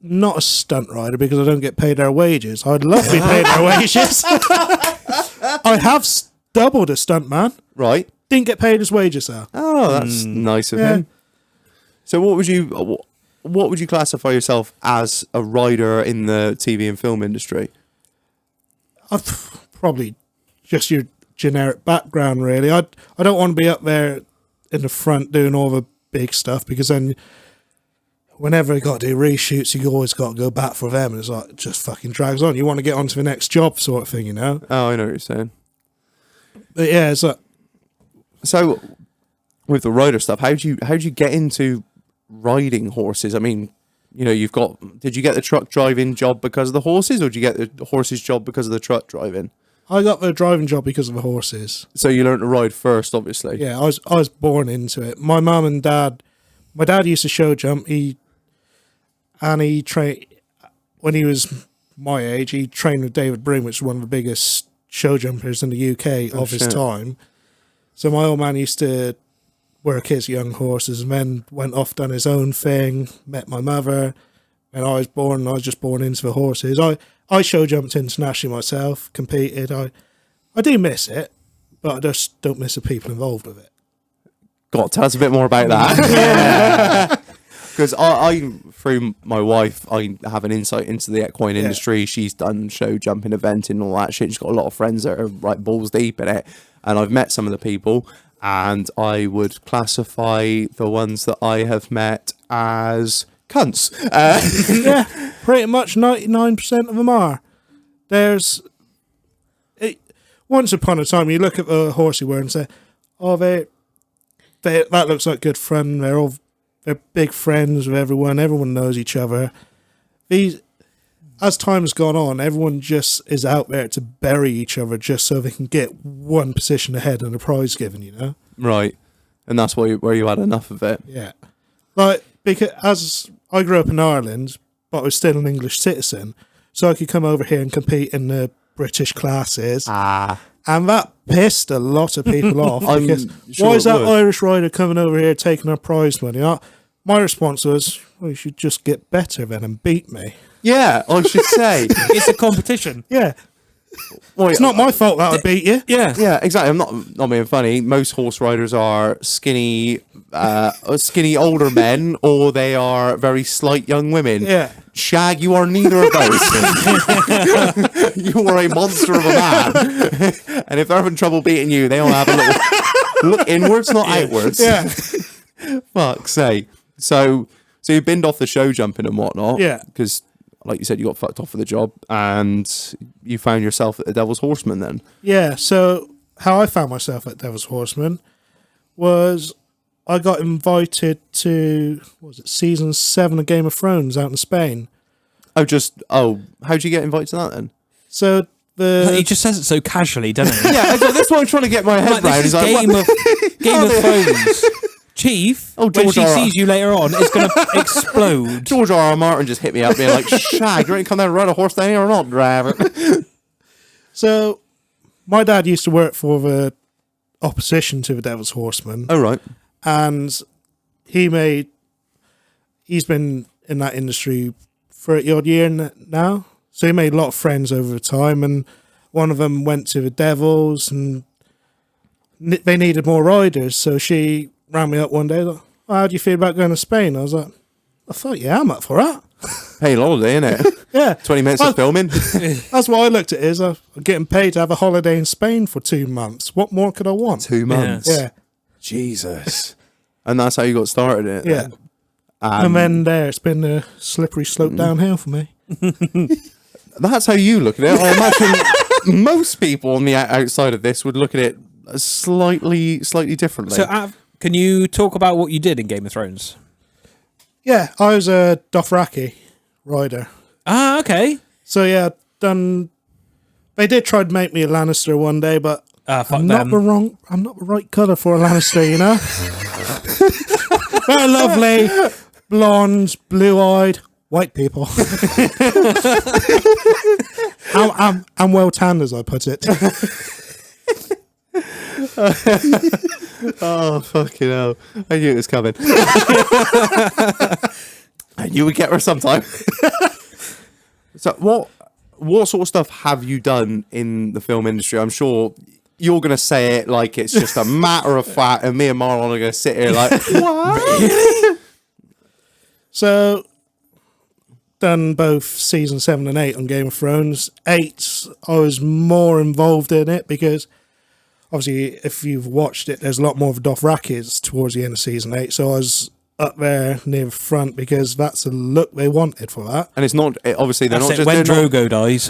not a stunt rider because I don't get paid their wages. I'd love to be paid their wages. I have doubled a stunt man. Right. Didn't get paid his wages though. Oh, that's nice of him. So what would you classify yourself as a rider in the TV and film industry? Probably just your generic background, really. I don't want to be up there in the front doing all the big stuff because then whenever you got to do reshoots, you always got to go back for them, and it's like, it just fucking drags on. You want to get on to the next job sort of thing, Oh, I know what you're saying. But yeah, it's like... So, with the rider stuff, how'd you get into riding horses? I mean, did you get the truck driving job because of the horses, or did you get the horses job because of the truck driving? I got the driving job because of the horses. So you learned to ride first, obviously. Yeah, I was born into it. My mum and dad... My dad used to show jump. He trained... When he was my age, he trained with David Broom, which is one of the biggest show jumpers in the UK of his time. So my old man used to work his young horses and then went off, done his own thing, met my mother, and I was just born into the horses. I show jumped internationally myself, competed. I do miss it, but I just don't miss the people involved with it. God, tell us a bit more about that. Because I, through my wife, I have an insight into the equine industry. She's done show jumping, eventing, and all that shit. She's got a lot of friends that are right balls deep in it. And I've met some of the people, and I would classify the ones that I have met as cunts. Yeah, pretty much 99% of them are. Once upon a time, you look at the horse you were and say, oh, that looks like good fun. They're big friends with everyone. Everyone knows each other. As time has gone on, everyone just is out there to bury each other just so they can get one position ahead and a prize given, Right. And that's where you had enough of it. Yeah. Like, because as I grew up in Ireland, but I was still an English citizen, so I could come over here and compete in the British classes. And that pissed a lot of people off. Because why is that Irish rider coming over here taking our prize money? My response was, well, you should just get better then and beat me. Yeah, I should say. It's a competition. Yeah. Well, it's not my fault that I beat you. Yeah. Yeah, exactly. I'm not being funny. Most horse riders are skinny older men, or they are very slight young women. Yeah. Shag, you are neither of those. You are a monster of a man. And if they're having trouble beating you, they all have a little look inwards, not outwards. Yeah. Fuck's sake. So you binned off the show jumping and whatnot. Yeah. Because, like you said, you got fucked off for the job, and you found yourself at the Devil's Horseman then. Yeah, so how I found myself at Devil's Horseman was I got invited to, season 7 of Game of Thrones out in Spain. How'd you get invited to that then? So he just says it so casually, doesn't he? Yeah, that's what I'm trying to get my head around. This is Game of Thrones. Chief, when she sees you later on, is going to explode. George R.R. Martin just hit me up being like, Shag, you ready to come down and ride a horse down here or not, driver? So, my dad used to work for the opposition to the Devil's Horseman. Oh, right. And he's been in that industry for 30-odd years now. So he made a lot of friends over the time, and one of them went to the Devils, and they needed more riders, so she rang me up one day, like, well, how do you feel about going to Spain? I was like, I thought, yeah, I'm up for that. Paid holiday, innit? Yeah. 20 minutes of filming. That's what I looked at it as. I'm getting paid to have a holiday in Spain for 2 months. What more could I want? 2 months. Yeah. Jesus. And that's how you got started in it. Yeah. And then it's been a slippery slope downhill for me. That's how you look at it. I imagine most people on the outside of this would look at it slightly differently. So, can you talk about what you did in Game of Thrones? Yeah, I was a Dothraki rider. Ah, okay. So yeah, they did try to make me a Lannister one day, but I'm not the right colour for a Lannister, you know. They're lovely, blonde, blue-eyed, white people. I'm well tanned, as I put it. Oh, fucking hell. I knew it was coming. I knew we'd get her sometime. So what sort of stuff have you done in the film industry? I'm sure you're going to say it like it's just a matter of fact, and me and Marlon are going to sit here like, what? Really? So, done both season 7 and 8 on Game of Thrones. 8, I was more involved in it because obviously, if you've watched it, there's a lot more of Dothrakis towards the end of season 8. So I was up there near the front because that's the look they wanted for that. And it's not, obviously, they're That's not it, just... when Drogo dies,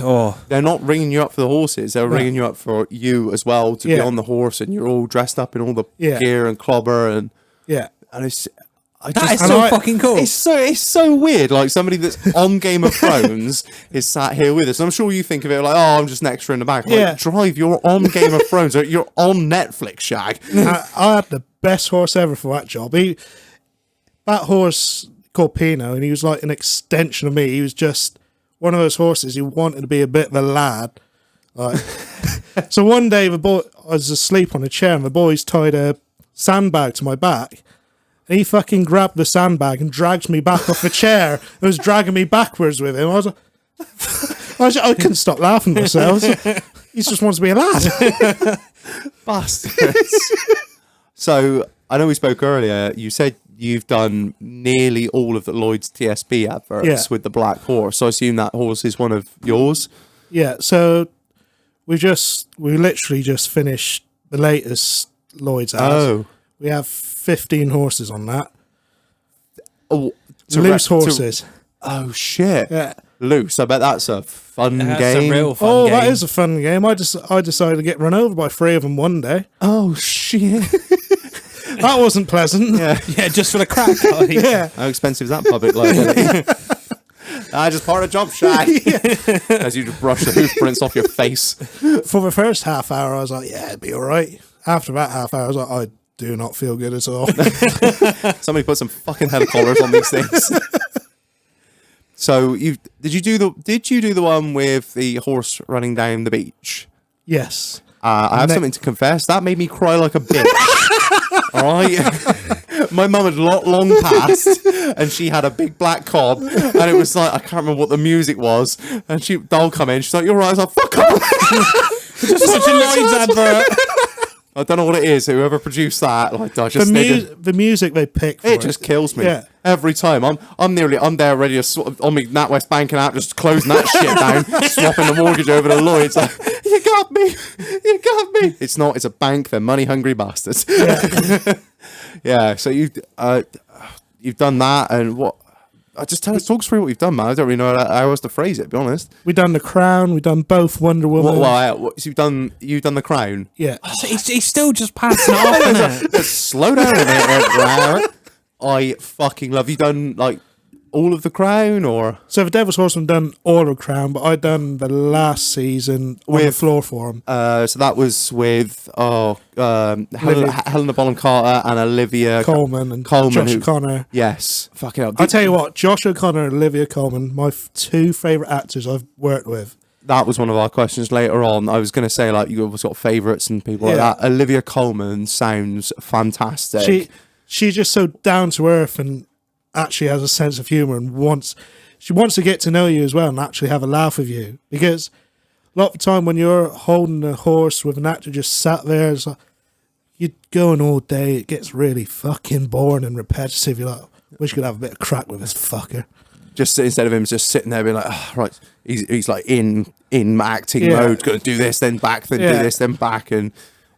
They're not ringing you up for the horses. They're ringing you up for you as well to be on the horse, and you're all dressed up in all the gear and clobber. And it's... That is so fucking cool. It's so weird. Like somebody that's on Game of Thrones is sat here with us. And I'm sure you think of it like, oh, I'm just an extra in the back. Like, drive, you're on Game of Thrones. You're on Netflix, Shag. I had the best horse ever for that job. That horse called Pino, and he was like an extension of me. He was just one of those horses who wanted to be a bit of a lad. Like, so one day, I was asleep on a chair, and the boys tied a sandbag to my back. And he fucking grabbed the sandbag and dragged me back off the chair and was dragging me backwards with him. I was like, I couldn't stop laughing at myself. He just wants to be a lad. Bastards. So, I know we spoke earlier. You said you've done nearly all of the Lloyd's TSB adverts with the black horse. So, I assume that horse is one of yours? Yeah, so we literally just finished the latest Lloyd's ads. Oh. We have 15 horses on that. Oh, loose horses. Oh shit! Yeah, loose. I bet that's a fun game. A real fun game. That is a fun game. I decided to get run over by 3 of them one day. Oh shit! That wasn't pleasant. Yeah, just for the crack. Yeah. How expensive is that public liability? I just part of jump shy. As you just brush the hoof prints off your face. For the first half hour, I was like, yeah, it'd be all right. After that half hour, I was like, I do not feel good at all. Somebody put some fucking head collars on these things. So did you do the one with the horse running down the beach? Yes. I have something to confess. That made me cry like a bitch. All right. My mum had long passed, and she had a big black cob, and it was like, I can't remember what the music was, and they'll come in. She's like, "You're right." I was like, "Fuck off!" Just such a Lloyd's advert. I don't know what it is. Whoever produced that, like, I just the music they pick for it just kills me every time. I'm there ready to on me NatWest banking app, just closing that shit down, swapping the mortgage over to Lloyd's. Like, you got me. It's not. It's a bank. They're money hungry bastards. Yeah. So you've done that, and what? Talk through what you've done, man. I don't really know how else to phrase it, to be honest. We've done The Crown. We've done both Wonder Woman. So you've done The Crown? Yeah. He's still just passing off. Slow down a minute. I fucking love you. Done like all of The Crown, or so the Devil's Horseman done all of Crown, but I done the last season on the floor for him. So that was with Helena Bonham Carter and Olivia Coleman and Josh O'Connor. Yes, fucking hell. I tell you what, Josh O'Connor and Olivia Coleman, my 2 favourite actors I've worked with. That was one of our questions later on. I was going to say, like, you've always got favourites and people like that. Olivia Coleman sounds fantastic. She's just so down to earth and actually has a sense of humour, and she wants to get to know you as well and actually have a laugh with you. Because a lot of the time when you're holding a horse with an actor just sat there, it's like, you're going all day, it gets really fucking boring and repetitive. You're like, wish you could have a bit of crack with this fucker. Just instead of him just sitting there being like, oh, right, he's like in acting mode, going to do this, then back, then do this, then back. And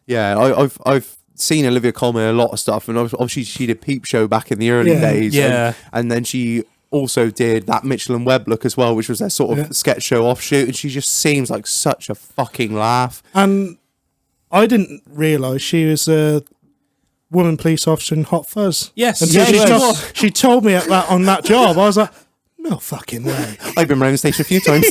yeah, I've seen Olivia Colman in a lot of stuff, and obviously she did Peep Show back in the early days. Yeah. And then she also did that Mitchell and Webb look as well, which was their sort of sketch show offshoot, and she just seems like such a fucking laugh. And I didn't realise she was a woman police officer in Hot Fuzz. Yes. Until she told me on that job. I was like, no fucking way. I've been around the station a few times.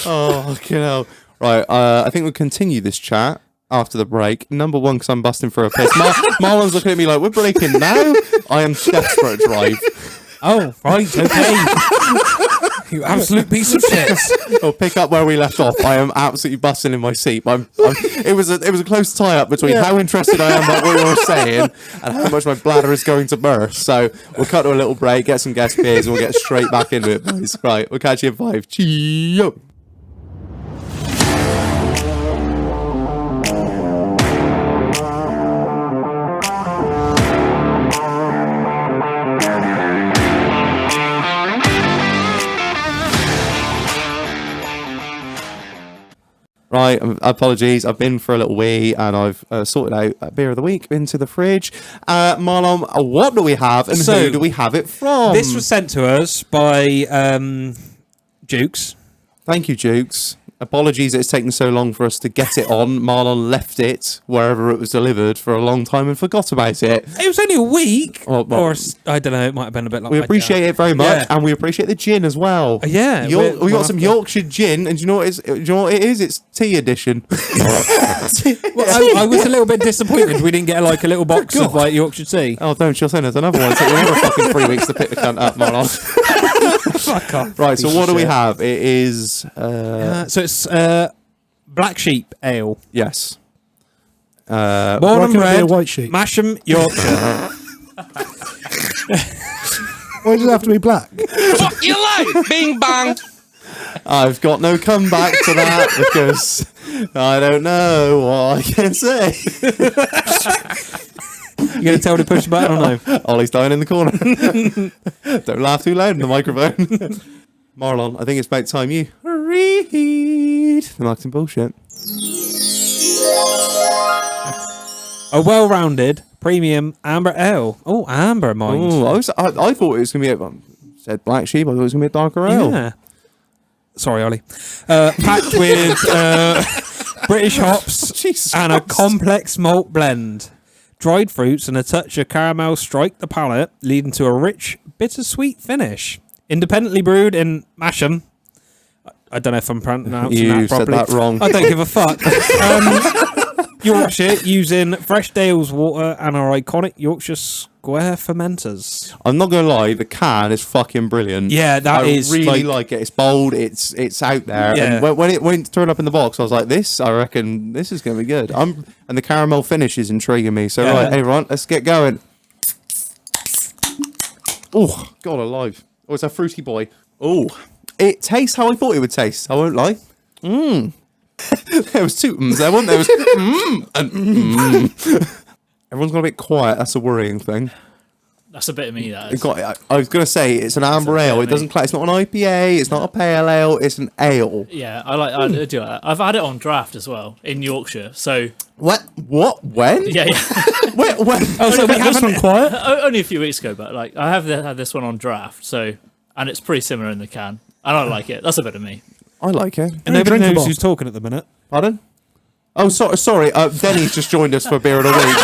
Oh, you know. Right, I think we'll continue this chat after the break. Number one, because I'm busting for a piss. Marlon's looking at me like, we're breaking now? I am desperate to drive. Oh, right, okay. You absolute piece of shit. I'll pick up where we left off. I am absolutely busting in my seat. It was a close tie-up between how interested I am about what you're saying and how much my bladder is going to burst. So we'll cut to a little break, get some guest beers, and we'll get straight back into it, boys. Right, we'll catch you in 5. Cheerio. Right, apologies. I've been for a little wee and I've sorted out a beer of the week into the fridge. Marlon, what do we have and who do we have it from? This was sent to us by Jukes. Thank you, Jukes. Apologies it's taken so long for us to get it on. Marlon left it wherever it was delivered for a long time and forgot about it. It was only a week. Well, or, I don't know, it might have been a bit like we appreciate it very much, yeah. and we appreciate the gin as well. Yeah. We got some Yorkshire gin, and do you know what it is? It's tea edition. Well, I was a little bit disappointed we didn't get like a little box of like Yorkshire tea. Oh, don't you send us another one. It takes another fucking 3 weeks to pick the cunt up, Marlon. Fuck off. Right, so what do we have? It is... so it's Black Sheep Ale. Yes. Born and Be a red, white sheep. Masham, Yorkshire. Why does it have to be black? Fuck your life, bing bang. I've got no comeback to that because I don't know what I can say. You going to tell me to push the button or no? Ollie's dying in the corner. Don't laugh too loud in the microphone. Marlon, I think it's about time you read the marketing bullshit. A well-rounded premium amber ale. Oh, amber, mind. Oh, I thought it was going to be said Black Sheep. I thought it was going to be a darker ale. Yeah. Sorry, Ollie. Packed with British hops Jesus and a Christ. complex malt blend. Dried fruits and a touch of caramel strike the palate, leading to a rich, bittersweet finish. Independently brewed in Masham. I don't know if I'm pronouncing that properly. You said that wrong. I don't give a fuck. Yorkshire, using fresh Dales water and our iconic Yorkshire Square fermenters. I'm not going to lie, the can is fucking brilliant. Yeah, I really like it. It's bold. It's out there. Yeah. And when it turned up in the box, I was like, I reckon this is going to be good. And the caramel finish is intriguing me. So, right, everyone, let's get going. Oh, God alive. Oh, it's a fruity boy. Oh, it tastes how I thought it would taste. I won't lie. There was two there, wasn't there? Was and Everyone's got a bit quiet. That's a worrying thing. That's a bit of me, that is. I was going to say, it's an amber ale. It doesn't clash. It's not an IPA. It's not a pale ale. It's an ale. Yeah, I do that. I've had it on draft as well in Yorkshire. So What? When? yeah. When? Oh, so we haven't been quiet? Only a few weeks ago, but like I have had this one on draft. So and it's pretty similar in the can. I don't like it. That's a bit of me. I like it. And nobody knows who's talking at the minute. Pardon? Oh, sorry. Denny's just joined us for beer of the week.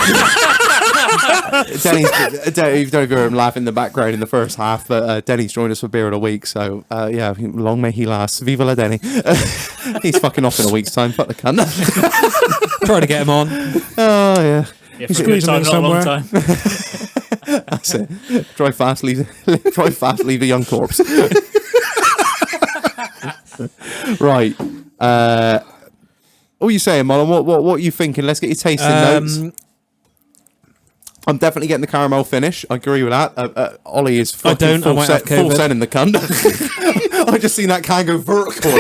Denny's, don't hear him laughing in the background in the first half, but Denny's joined us for beer of the week. So yeah, long may he last. Viva la Denny. He's fucking off in a week's time. Fuck the cunt. Try to get him on. Oh yeah. Yeah, for a time, not a long time. That's it. Drive fast, leave the young corpse. Right. What are you saying, Marlon? What are you thinking? Let's get your tasting notes. I'm definitely getting the caramel finish. I agree with that. Ollie is I don't. I might have full COVID. send in the cunt. I just seen that can go vertical.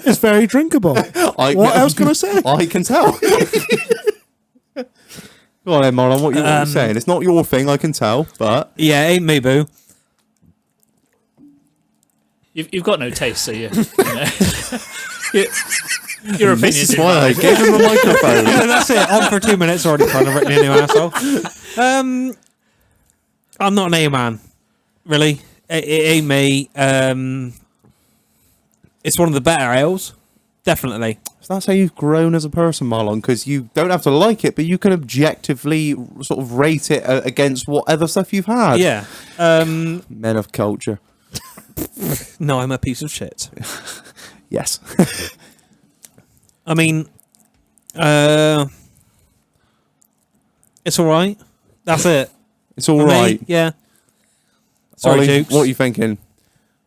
It's very drinkable. What else can I say? I can tell. Go on then, Marlon. What you saying? It's not your thing, I can tell, but... Yeah, ain't me, boo. You've got no taste, so you know. Your opinion This is why I gave him a microphone. That's it. On for 2 minutes already trying to written in, you asshole. I'm not an A man, really. It ain't me. It's one of the better ales, definitely. So that's how you've grown as a person, Marlon, because you don't have to like it, but you can objectively sort of rate it against what other stuff you've had. Yeah. Men of culture. No, I'm a piece of shit. Yes. I mean, it's all right. That's it. It's all For me, right. yeah. Sorry, Ollie, Dukes. what are you thinking?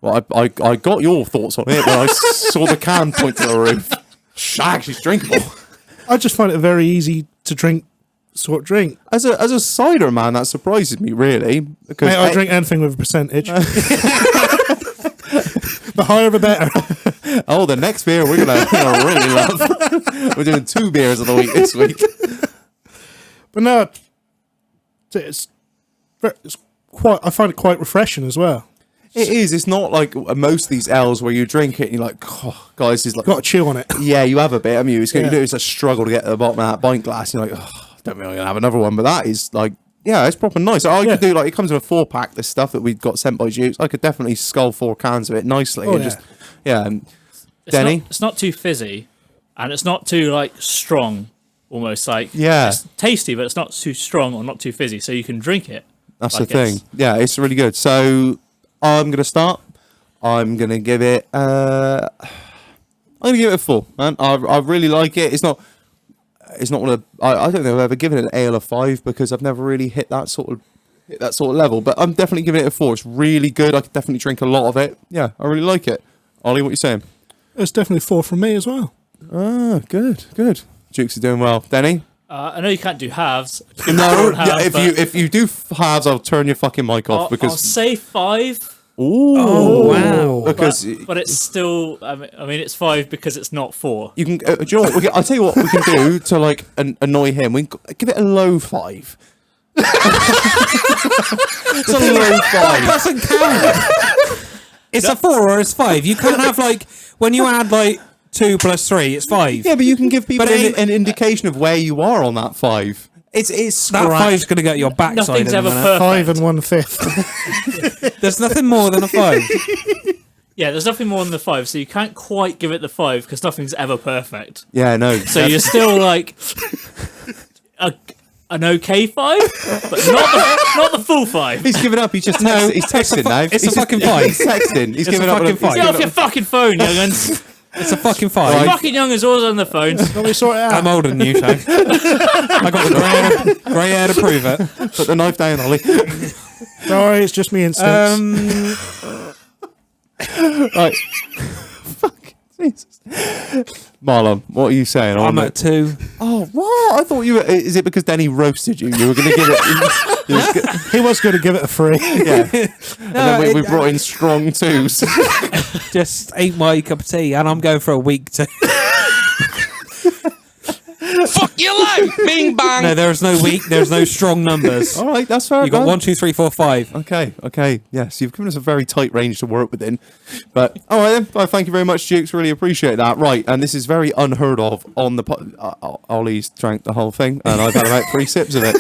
Well, I got your thoughts on it when I saw the can point to the roof. Shag, she's drinkable. I just find it a very easy to drink sort of drink. As a cider man, that surprises me really. Because Mate, I drink anything with a percentage. The higher the better. Oh, the next beer we're gonna really love. We're doing 2 beers of the week this week. But no, it's quite. I find it quite refreshing as well. It is. It's not like most of these L's where you drink it and you're like, oh, guys, it's like, Got to chew on it. yeah, you have a bit. I mean, Yeah. it's a struggle to get to the bottom of that pint glass. You're like, oh, I don't really have another one, but that is like, yeah, it's proper nice. I could do like, it comes in a 4-pack. This stuff that we got sent by Dukes. I could definitely scull 4 cans of it nicely. Oh, and yeah. just, yeah. And Denny, It's not too fizzy, and it's not too like strong. Almost like Yeah. it's tasty, but it's not too strong or not too fizzy, so you can drink it. that's like the thing. Yeah, it's really good. So I'm gonna start. I'm gonna give it. I'm gonna give it a 4. Man, I really like it. It's not one of. I don't think I've ever given an ale a 5 because I've never really hit that sort of level. But I'm definitely giving it a 4. It's really good. I could definitely drink a lot of it. Yeah, I really like it. Ollie, what are you saying? It's definitely 4 from me as well. Ah, good. Dukes are doing well. Denny. I know you can't do halves. No, Half, yeah, but if you do halves, I'll turn your fucking mic off I'll because. say 5. Ooh, Oh, wow. Because But it's still. I mean, it's 5 because it's not 4. you can. Do you know what? I'll tell you what we can do to like annoy him. We can give it a low 5. It's a low 5. Doesn't count. It's a 4 or it's 5. You can't have like when you add like 2 plus 3, it's 5. Yeah, but you can give people But it an indication of where you are on that 5. It's That 5's going to get your backside. Nothing's in a ever minute. perfect. 5 1/5. There's nothing more than a 5. Yeah, there's nothing more than the 5, so you can't quite give it the 5 because nothing's ever perfect. Yeah, no. So you're still like an okay 5, but not the full 5. He's given up. He's just No, he's texting now. it's a He's fucking just- 5. He's texting. He's It's giving a up. fucking he's 5. Get giving off your up- fucking phone, young'uns. It's a fucking 5. Fucking young'uns always on the phone. Let me sort it out. I'm older than you, Shag. I got the grey hair to prove it. Put the knife down, Ollie. Sorry, it's just me instincts. Right. Fuck. Jesus. Marlon, what are you saying? I'm at 2. Oh, what? I thought you were. Is it because Danny roasted you? You were going to give it. He was going to give it a 3. Yeah. And then we brought in strong 2s. Just ain't my cup of tea, and I'm going for a week to. Fuck your life! Bing bang! No, there's no weak. There's no strong numbers. All right, that's fair. You got man. 1, 2, 3, 4, 5. Okay. Yes, you've given us a very tight range to work within. But all right then. Well, thank you very much, Dukes. Really appreciate that. Right, and this is very unheard of on the. Ollie's drank the whole thing, and I've had about 3 sips of it,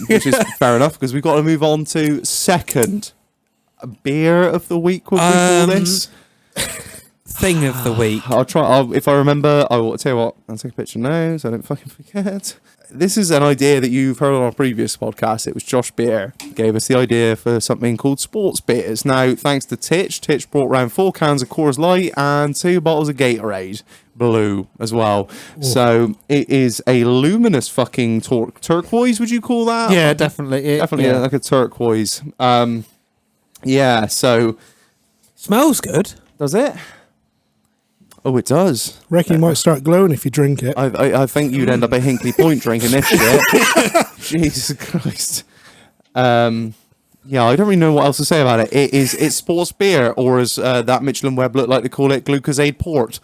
which is fair enough because we've got to move on to second beer of the week. Would we call this? Thing of the week. I'll try. If I remember, I will tell you what. I'll take a picture now so I don't fucking forget. This is an idea that you've heard on our previous podcast. It was Josh Beer gave us the idea for something called sports beers. Now, thanks to Titch brought around 4 cans of Coors Light and 2 bottles of Gatorade Blue as well. Ooh. So it is a luminous fucking turquoise. Would you call that? Yeah, definitely. Definitely like a turquoise. Yeah. So Smells good. does it? Oh, it does. Reckon you might start glowing if you drink it. I think you'd end up at Hinkley Point drinking this shit. Jesus Christ. Yeah, I don't really know what else to say about it. It's sports beer, or as that Michelin Web looked like to call it, glucosade port.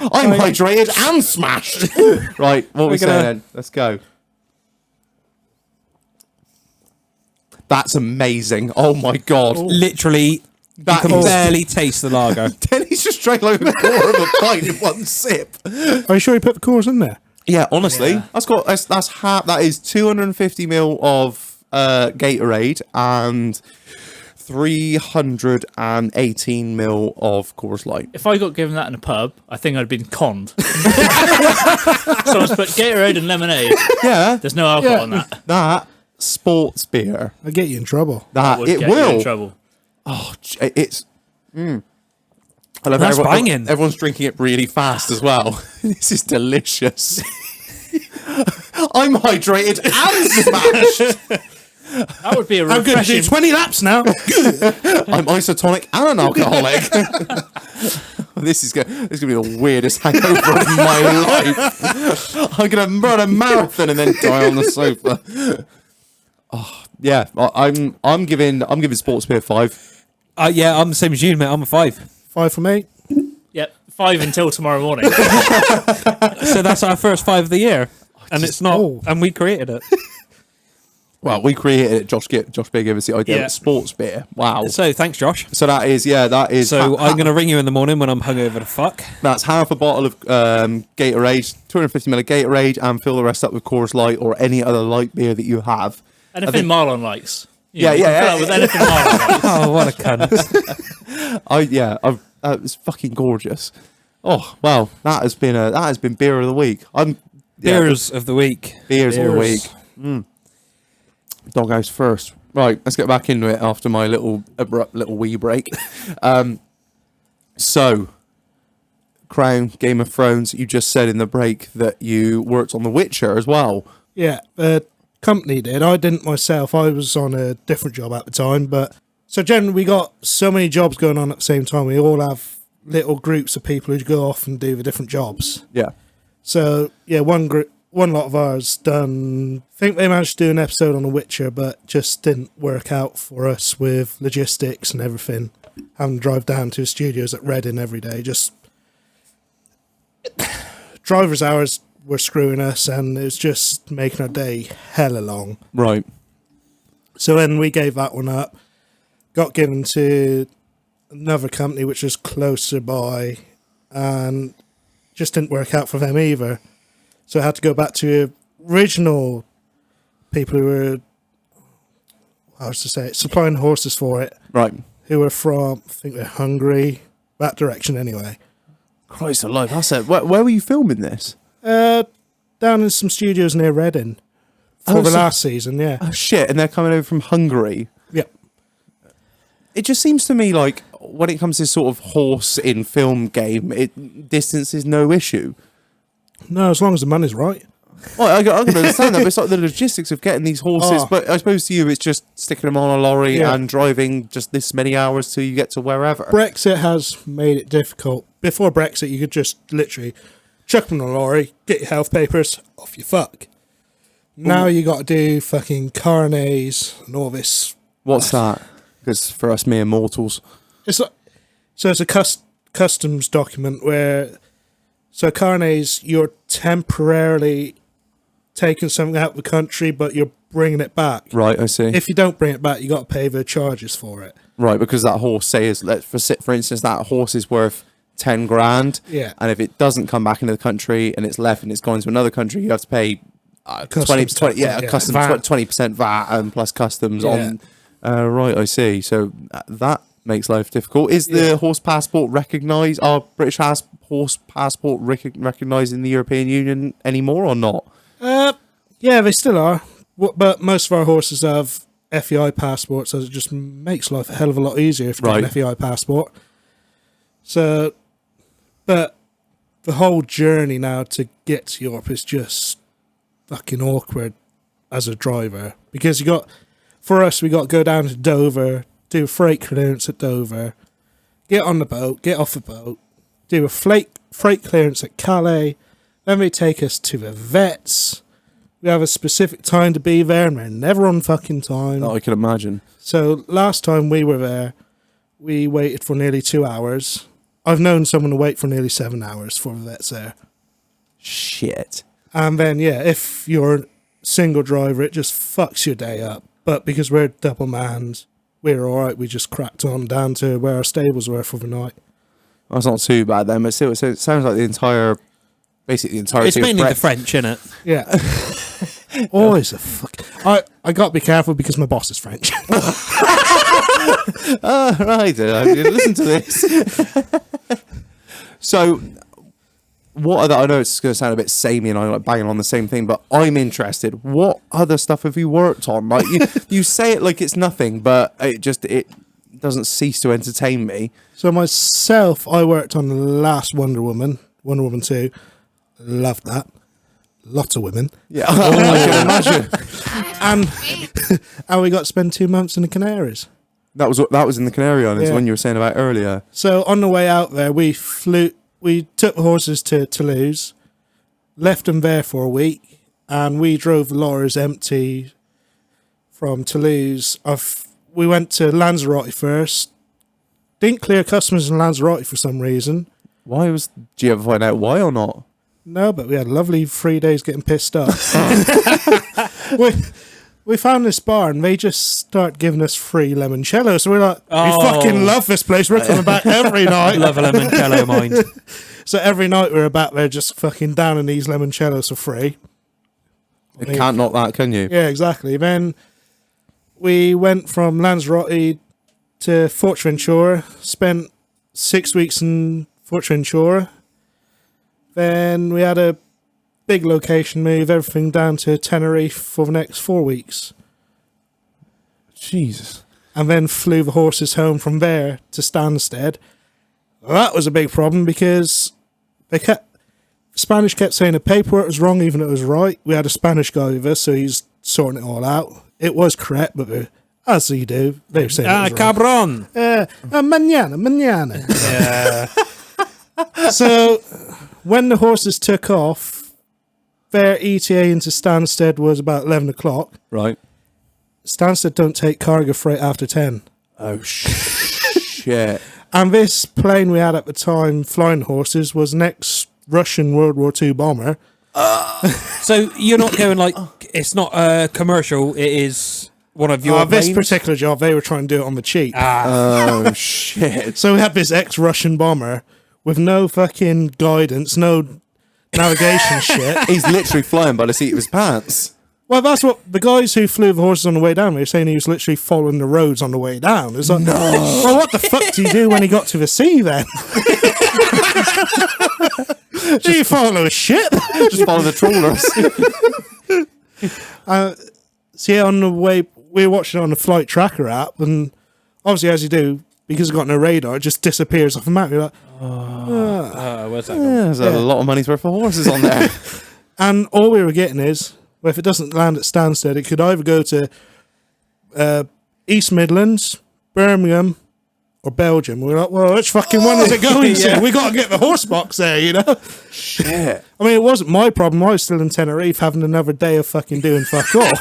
I'm hydrated and smashed. Right, what we saying then? Let's go. That's amazing. Oh my god. Literally, That you can is- barely taste the lager. Denny's just drank like a quarter of a pint in one sip. Are you sure you put the cores in there? Yeah, honestly, that's half. That is 250 ml of Gatorade and 318 ml of Coors Light. If I got given that in a pub, I think I'd been conned. Someone's put Gatorade and lemonade. Yeah, There's no alcohol in that. that sports beer. I'll get you in trouble. That Would it get you in will. trouble. Oh, it's. I love That's everyone- banging. Everyone's drinking it really fast as well. This is delicious. I'm hydrated and smashed. That would be a I'm going to do refreshing. 20 laps now. I'm isotonic and an alcoholic. This is gonna be the weirdest hangover of my life. I'm gonna run a marathon and then die on the sofa. Oh yeah, I'm giving sports beer 5. Yeah, I'm the same as you, mate. I'm a 5. 5 from 8. Yep, 5 until tomorrow morning. So that's our first 5 of the year, and it's not. Oh. And we created it. Well, we created it. Josh Big gave us the idea Yeah. of sports beer. Wow. So thanks, Josh. So that is. So I'm gonna ring you in the morning when I'm hungover to fuck. That's half a bottle of Gatorade, 250 ml of Gatorade, and fill the rest up with Coors Light or any other light beer that you have. Anything Marlon likes. Yeah, You can yeah, fill it with anything Marlon likes. Oh, what a cunt! It's fucking gorgeous. Oh wow, that has been beer of the week. Beers of the week. Beers of the week. Doghouse first. Right, let's get back into it after my little abrupt little wee break. So, Crown, Game of Thrones. You just said in the break that you worked on The Witcher as well. Yeah, the company did. I didn't myself. I was on a different job at the time. But so generally, we got so many jobs going on at the same time. We all have little groups of people who go off and do the different jobs. Yeah. So yeah, one lot of ours done. I think they managed to do an episode on The Witcher, but just didn't work out for us with logistics and everything. Having to drive down to studios at Reading every day, just driver's hours were screwing us, and it was just making our day hella long. Right. So then we gave that one up, got given to another company which was closer by, and just didn't work out for them either. So I had to go back to original people who were, how was to say it, supplying horses for it, Right. who were from, I think they're Hungary, that direction anyway. Christ alive, that's it. Where were you filming this? Down in some studios near Reading for Oh, the so- last season, yeah. Oh shit, and they're coming over from Hungary. Yep. It just seems to me like when it comes to sort of horse in film game, distance is no issue. No, as long as the money's right. Well, I can understand that, but it's like the logistics of getting these horses. Oh. But I suppose to you, it's just sticking them on a lorry Yeah. and driving just this many hours till you get to wherever. Brexit has made it difficult. Before Brexit, you could just literally chuck them in a lorry, get your health papers, off you fuck. Now you got to do fucking carnets and all this. What's that? Because for us mere mortals, It's like, so it's a customs document where, so carnets, you're temporarily taking something out of the country, but you're bringing it back. right? I see. If you don't bring it back, you got to pay the charges for it. Right, because that horse, say, for instance, that horse is worth 10 grand. Yeah. And if it doesn't come back into the country and it's left and it's gone to another country, you have to pay 20, Customs 20 tax, yeah. customs, VAT. 20% VAT and plus customs Yeah. on. Right, I see. So that makes life difficult. Is the Yeah. horse passport recognised? Are British horse passport recognised in the European Union anymore or not? Yeah, they still are. But most of our horses have FEI passports, so it just makes life a hell of a lot easier if you get an Right. FEI passport. So, but the whole journey now to get to Europe is just fucking awkward as a driver, because for us, we got to go down to Dover, do freight clearance at Dover, get on the boat, get off the boat, do a freight clearance at Calais. Then they take us to the vets. We have a specific time to be there, and we're never on fucking time. Oh, I can imagine. So last time we were there, we waited for nearly 2 hours. I've known someone to wait for nearly 7 hours for the vets there. Shit. And then, yeah, if you're a single driver, it just fucks your day up. But because we're double manned, we're all right. We just cracked on down to where our stables were for the night. That's not too bad then, but still, it sounds like basically the entirety It's mainly of the French, innit? Yeah. Always a fuck. I got to be careful because my boss is French. Right, listen to this. So, what other? I know it's going to sound a bit samey and I'm like banging on the same thing, but I'm interested. What other stuff have you worked on? Like you say it like it's nothing, but it doesn't cease to entertain me. So myself, I worked on the last Wonder Woman 2. Loved that. Lots of women. Yeah, I can imagine. And we got to spend 2 months in the Canaries. That was in the Canary Islands, Yeah. one you were saying about earlier. So on the way out there, we took the horses to Toulouse, left them there for a week, and we drove the lorries empty from Toulouse. We went to Lanzarote first. Didn't clear customers in Lanzarote for some reason. Do you ever find out why or not? No, but we had lovely 3 days getting pissed off. we found this bar and they just start giving us free limoncello. So we're like, we fucking love this place. We're coming back every night. Love a limoncello, mind. So every night we're back there just fucking downing these limoncellos for free. You can't knock that, can you? Yeah, exactly. Then we went from Lanzarote to Fuerteventura, spent 6 weeks in Fuerteventura. Then we had a big location move, everything down to Tenerife for the next 4 weeks. Jesus. And then flew the horses home from there to Stansted. That was a big problem because Spanish kept saying the paperwork was wrong even though it was right. We had a Spanish guy with us, so he's sorting it all out. It was correct, but as you do, they were saying it was wrong. Cabron. Mañana. Yeah. So when the horses took off, their ETA into Stansted was about 11 o'clock. Right. Stansted don't take cargo freight after 10. Oh, shit. And this plane we had at the time, flying horses, was an ex-Russian World War II bomber. So you're not going like, it's not a commercial, it is one of your This planes? particular job, they were trying to do it on the cheap. Oh, shit. So we had this ex-Russian bomber with no fucking guidance, no navigation shit. He's literally flying by the seat of his pants. Well, that's what the guys who flew the horses on the way down, they were saying he was literally following the roads on the way down. It's like, no. Well, what the fuck do you do when he got to the sea then? Do you follow a ship? Just follow the trawlers. So yeah, on the way, we were watching it on the flight tracker app, and obviously as you do, because it's got no radar, it just disappears off the map. You're like, Where's that gone? There's a lot of money's worth of horses on there. and all we were getting is, well, if it doesn't land at Stansted, it could either go to East Midlands, Birmingham, or Belgium. We're like, well, which fucking one is it going to? We got to get the horse box there, you know? Shit. I mean, it wasn't my problem. I was still in Tenerife having another day of fucking doing fuck all.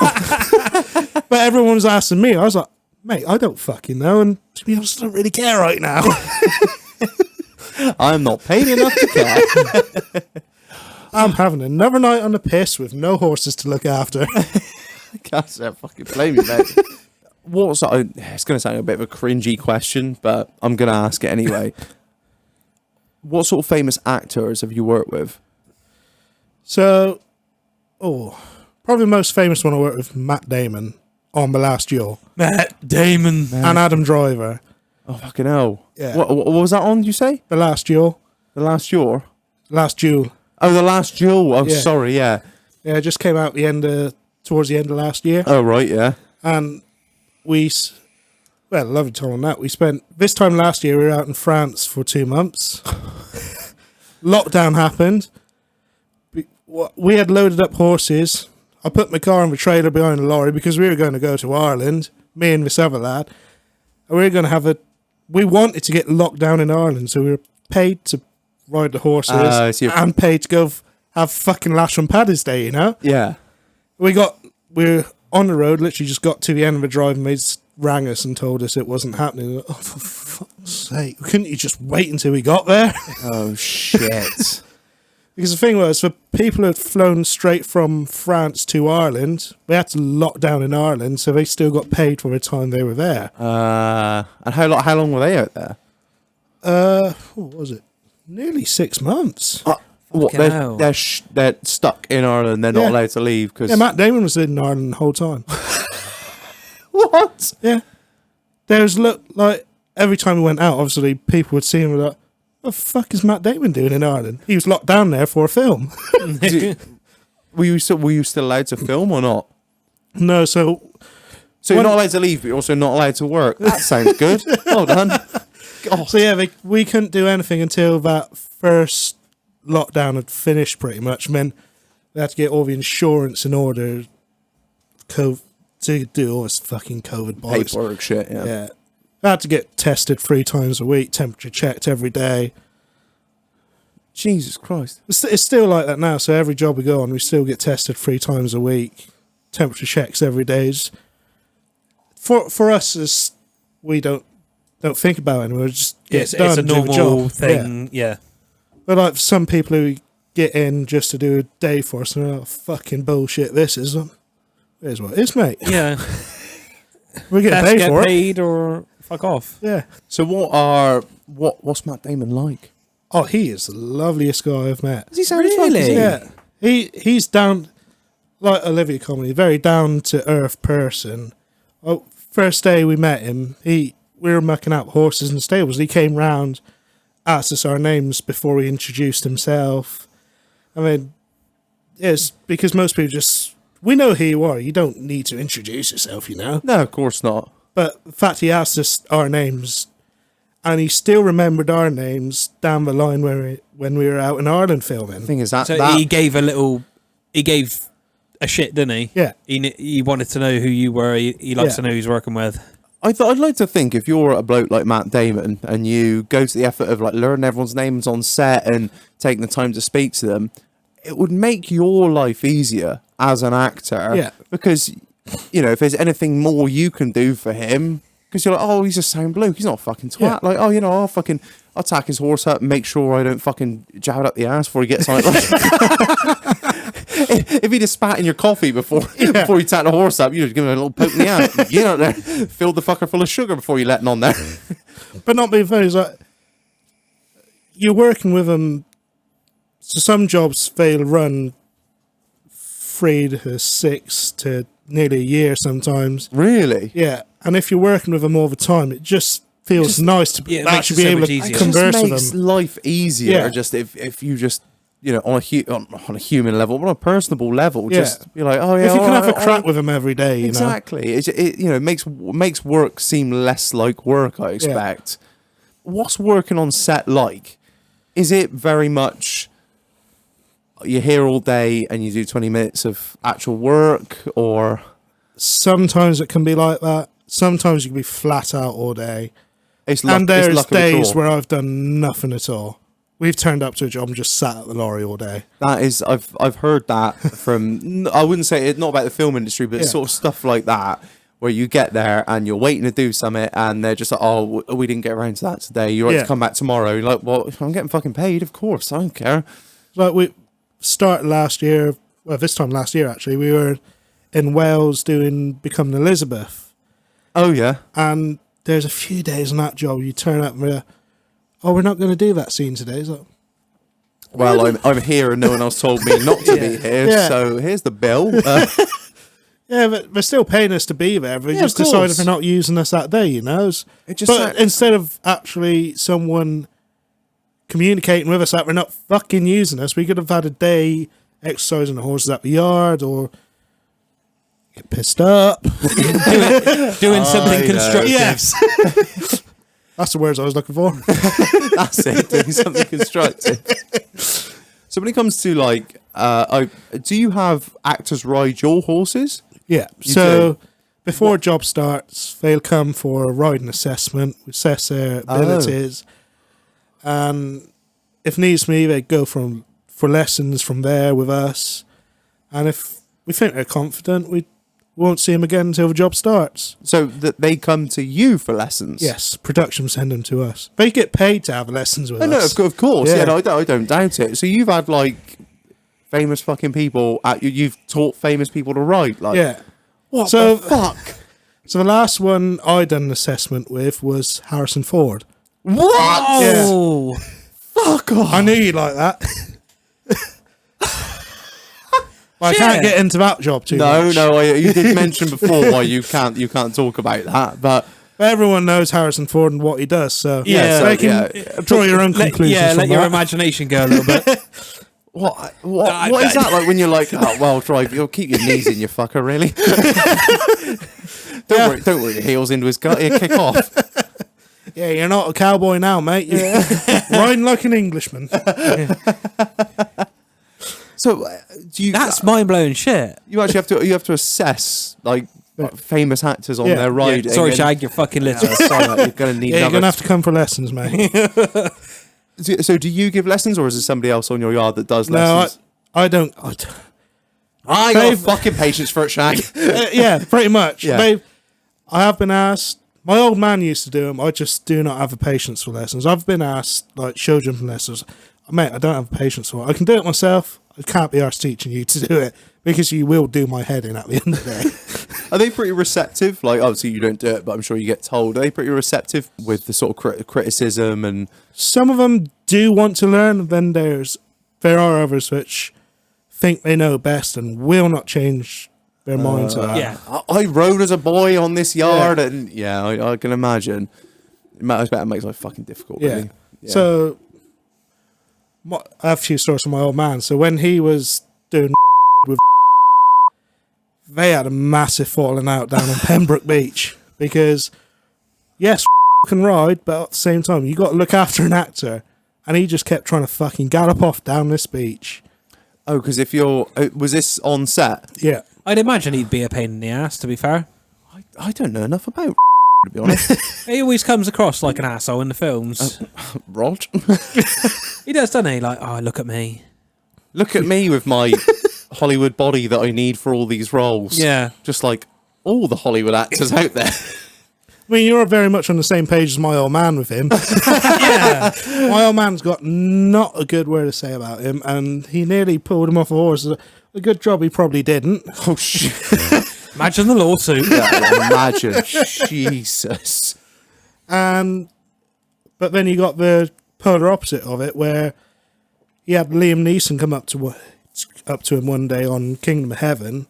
But everyone was asking me. I was like, mate, I don't fucking know. And to be honest, I don't really care right now. I'm not paid enough to care. I'm having another night on the piss with no horses to look after. Can't fucking blame you, mate. It's going to sound a bit of a cringy question, but I'm going to ask it anyway. What sort of famous actors have you worked with? So, probably the most famous one I worked with, Matt Damon, on The Last Duel. Matt Damon. And Adam Driver. Oh, fucking hell. Yeah. What was that on, you say? The Last Duel. The Last Duel? Last Duel. Oh, The Last Duel. Oh, Yeah. sorry, yeah. Yeah, it just came out towards the end of last year. Oh, right, yeah. And lovely time on that. We spent, this time last year, we were out in France for 2 months. Lockdown happened. We had loaded up horses. I put my car in the trailer behind the lorry because we were going to go to Ireland, me and this other lad. And we were going to have a we wanted to get locked down in Ireland, so we were paid to ride the horses so you're- and paid to go have fucking Lash on Paddy's Day, you know? Yeah. We're on the road, literally just got to the end of the drive and they rang us and told us it wasn't happening. Like, oh, for fuck's sake, couldn't you just wait until we got there? Oh, shit. Because the thing was, for people who had flown straight from France to Ireland, they had to lock down in Ireland, so they still got paid for the time they were there. And how long were they out there? What was it? Nearly 6 months. What, Fucking hell. they're stuck in Ireland. They're not Yeah. allowed to leave because Yeah, Matt Damon was in Ireland the whole time. what? Yeah. There's like every time we went out, obviously people would see him and like, what the fuck is Matt Damon doing in Ireland? He was locked down there for a film. Were you still allowed to film or not? No, so So you're not allowed to leave, but you're also not allowed to work. That sounds good. Well done. God. So yeah, we couldn't do anything until that first lockdown had finished pretty much. And then they had to get all the insurance in order to do all this fucking COVID bollocks. Paperwork shit. Yeah. Yeah. I had to get tested 3 times a week, temperature checked every day. Jesus Christ. It's still like that now, so every job we go on, we still get tested 3 times a week, temperature checks every day. For us, we don't think about it anymore. We just get It's, it done, it's a do the normal job. thing. Yeah. But like some people who get in just to do a day for us, and they're like, fucking bullshit this is. Here's what it is, mate. Yeah. We get Best paid get for it. paid or fuck off. Yeah. So what's Matt Damon like? Oh, he is the loveliest guy I've met. Does he sound Really? Yeah. He's down, like Olivia Comedy, very down to earth person. Oh, first day we met him, we were mucking out horses in the stables. He came round, asked us our names before he introduced himself. I mean, it's because most people we know who you are. You don't need to introduce yourself, you know. No, of course not. But the fact he asked us our names, and he still remembered our names down the line when we were out in Ireland filming. The thing is that, So that he gave a shit, didn't he? Yeah. He wanted to know who you were. He likes to know who he's working with. I'd like to think if you're a bloke like Matt Damon and you go to the effort of like learning everyone's names on set and taking the time to speak to them, it would make your life easier as an actor. Yeah. Because, you know, if there's anything more you can do for him, because you're like, oh, he's a sound bloke, he's not a fucking twat. Yeah. Like, oh, you know, I'll tack his horse up and make sure I don't fucking jab it up the ass before he gets on it. If he'd have spat in your coffee before you tack the horse up, you'd have given him a little poke in the ass. Get out there, fill the fucker full of sugar before you let him on there. But not being funny, it's like you're working with them. So some jobs they'll run 3 to 6 to nearly a year sometimes. Really? Yeah, and if you're working with them all the time, it just feels nice to yeah, it makes actually it be so able much to easier. It converse just with makes them. life easier. Yeah. Just if you just, you know, on a human level, on a personable level, Yeah. just be like, oh yeah, If you can have a all crack with them every day, you know. exactly. It you know makes work seem less like work. I expect. What's working on set like? Is it very much you're here all day and you do 20 minutes of actual work, or Sometimes it can be like that. Sometimes you can be flat out all day. it's luck, And it's there's luck of the days draw? where I've done nothing at all. We've turned up to a job and just sat at the lorry all day. That is, I've heard that from. I wouldn't say it, not about the film industry, but Yeah. sort of stuff like that, where you get there and you're waiting to do something, and they're just like, "Oh, we didn't get around to that today. You're right Yeah. to come back tomorrow." You're like, "Well, I'm getting fucking paid, of course. I don't care." Like we started last year, well, this time last year actually, we were in Wales doing Becoming Elizabeth. Oh yeah, And there's a few days on that job you turn up and we're not going to do that scene today. It's like, well, I'm here and no one else told me not to be here, Yeah. so here's the bill. yeah, but they're still paying us to be there. They Yeah, just of decided course. they're not using us that day, you know. It just But instead of actually someone communicating with us that we're not fucking using us, we could have had a day exercising the horses at the yard or get pissed up. Doing something constructive. Yes. That's the words I was looking for. That's it, doing something constructive. So when it comes to like, do you have actors ride your horses? Yeah. You So do? before a job starts, they'll come for a riding assessment, assess their abilities, and if needs be, they go for lessons from there with us. And if we think they're confident, we won't see them again until the job starts. So that they come to you for lessons? Yes, production send them to us. They get paid to have lessons with us. No, of course. Yeah. Yeah, no, I don't doubt it. So you've had like famous fucking people you've taught famous people to ride, like Yeah. what So- the fuck? So the last one I done an assessment with was Harrison Ford. What? Oh, Fuck off. I knew you'd like that. Well, I can't get into that job too much. You did mention before why you can't talk about that, but But everyone knows Harrison Ford and what he does, so Yeah, so they can draw your own conclusions. yeah, from let your that. imagination go a little bit. what is that like when you're like, oh well, drive, you'll keep your knees in, you fucker, really? Don't worry, your heels into his gut, he'll kick off. Yeah, you're not a cowboy now, mate. You're riding like an Englishman. So do you? That's mind blowing shit. You actually have to assess like famous actors on their ride. Sorry, and- Shag, you're fucking literal. Sorry, you're gonna need Yeah, you're another. gonna have to come for lessons, mate. So do you give lessons, or is there somebody else on your yard that does No, lessons? I don't. I got They've- fucking patience for it, Shag. Yeah, pretty much. Yeah. I have been asked. My old man used to do them. I just do not have the patience for lessons. I've been asked like show jumping lessons. Mate, I don't have the patience for it. I can do it myself. I can't be arsed teaching you to do it because you will do my head in at the end of the day. Are they pretty receptive? Like, obviously you don't do it, but I'm sure you get told. Are they pretty receptive with the sort of criticism and? Some of them do want to learn. Then there are others which think they know best and will not change their mind to that. Yeah. I rode as a boy on this yard, and I can imagine. It makes life fucking difficult. Yeah. Really. Yeah. So I have a few stories from my old man. So when he was doing with, they had a massive falling out down on Pembroke Beach because yes, can ride, but at the same time you got to look after an actor, and he just kept trying to fucking gallop off down this beach. Oh, because if you're was this on set? Yeah. I'd imagine he'd be a pain in the ass, to be fair. I don't know enough about to be honest. He always comes across like an asshole in the films. Rog, He does, doesn't he? Like, oh, look at me. look at me with my Hollywood body that I need for all these roles. Yeah. Just like all the Hollywood actors out there. I mean, you're very much on the same page as my old man with him. Yeah. My old man's got not a good word to say about him, and he nearly pulled him off a horse. A good job he probably didn't. Oh shit! Imagine the lawsuit. Imagine, Jesus. But then you got the polar opposite of it, where he had Liam Neeson come up to him one day on Kingdom of Heaven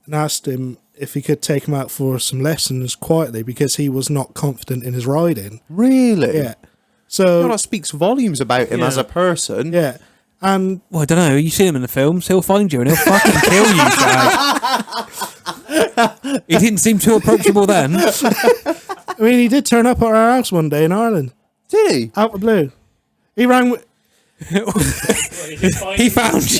and asked him if he could take him out for some lessons quietly because he was not confident in his riding. Really? Yeah. So That speaks volumes about him as a person. yeah, and Well, I don't know. You see him in the films, he'll find you and he'll fucking kill you, Shag. He didn't seem too approachable then. I mean, he did turn up at our house one day in Ireland, Did he? out of the blue. He rang with. He found you.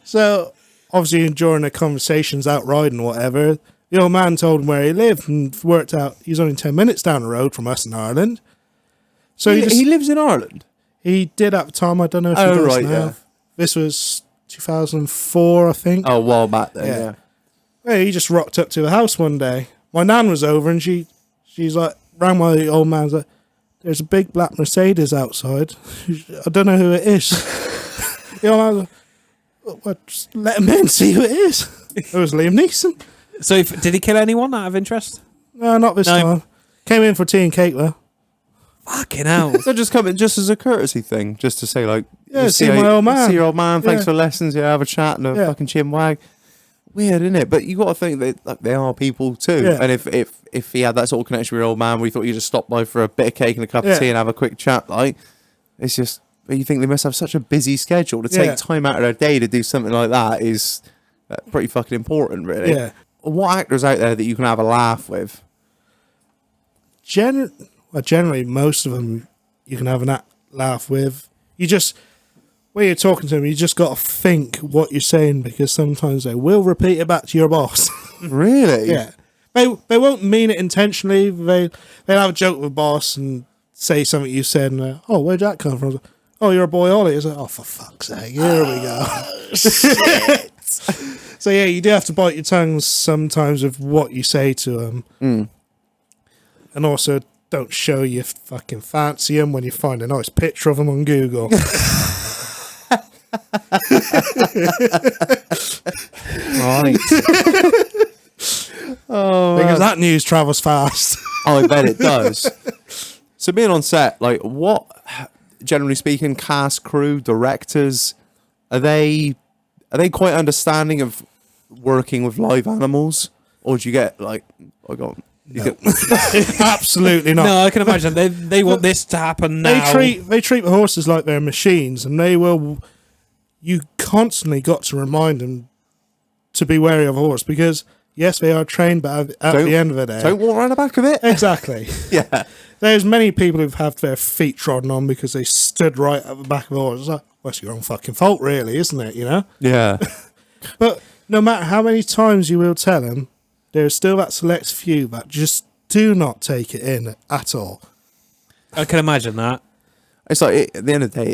So, obviously, during the conversations out riding, whatever, the old man told him where he lived and worked out he's only 10 minutes down the road from us in Ireland. So He lives in Ireland. he did at the time. I don't know if he Oh, does right, now. yeah. This was 2004, I think. Oh, a while back then. Yeah. Yeah. Yeah, he just rocked up to the house one day. My nan was over and she's like, rang my old man's like, there's a big black Mercedes outside. I don't know who it is. The old man was like, well, just let him in, see who it is. It was Liam Neeson. So, did he kill anyone out of interest? No, not this No. time. Came in for tea and cake though. Fucking hell. So just come in just as a courtesy thing, just to say like, Yeah, you see how- my old man. See your old man. Thanks Yeah. for lessons. Yeah, have a chat and a Yeah. fucking chin wag. Weird, isn't it? But you got to think that like, they are people too. Yeah. And if he had that sort of connection with your old man, where he thought you just stop by for a bit of cake and a cup Yeah. of tea and have a quick chat, like it's just. But you think they must have such a busy schedule to take Yeah. time out of their day to do something like that is pretty fucking important, really. Yeah. What actors out there that you can have a laugh with? Generally, most of them you can have a laugh with. when you're talking to them, you just got to think what you're saying, because sometimes they will repeat it back to your boss. Really? Yeah. They won't mean it intentionally. They'll have a joke with the boss and say something you said, and oh, where'd that come from? Oh, you're a boy Ollie. It's like, oh, for fuck's sake, here we go. So yeah, you do have to bite your tongue sometimes with what you say to them. And also, don't show you fucking fancy them when you find a nice picture of them on Google. Right. Because that news travels fast. Oh, I bet it does. So being on set, like, what, generally speaking, cast, crew, directors, are they quite understanding of working with live animals, or do you get like, Absolutely not. No, I can imagine they want this to happen now. They treat the horses like they're machines, and they will. You constantly got to remind them to be wary of a horse, because yes, they are trained, but at the end of the day, don't walk around the back of it. Exactly. Yeah. There's many people who've had their feet trodden on because they stood right at the back of the horse. It's like, well, it's your own fucking fault, really, isn't it? You know. Yeah. But no matter how many times you will tell them, there is still that select few that just do not take it in at all. I can imagine that. It's like, at the end of the day,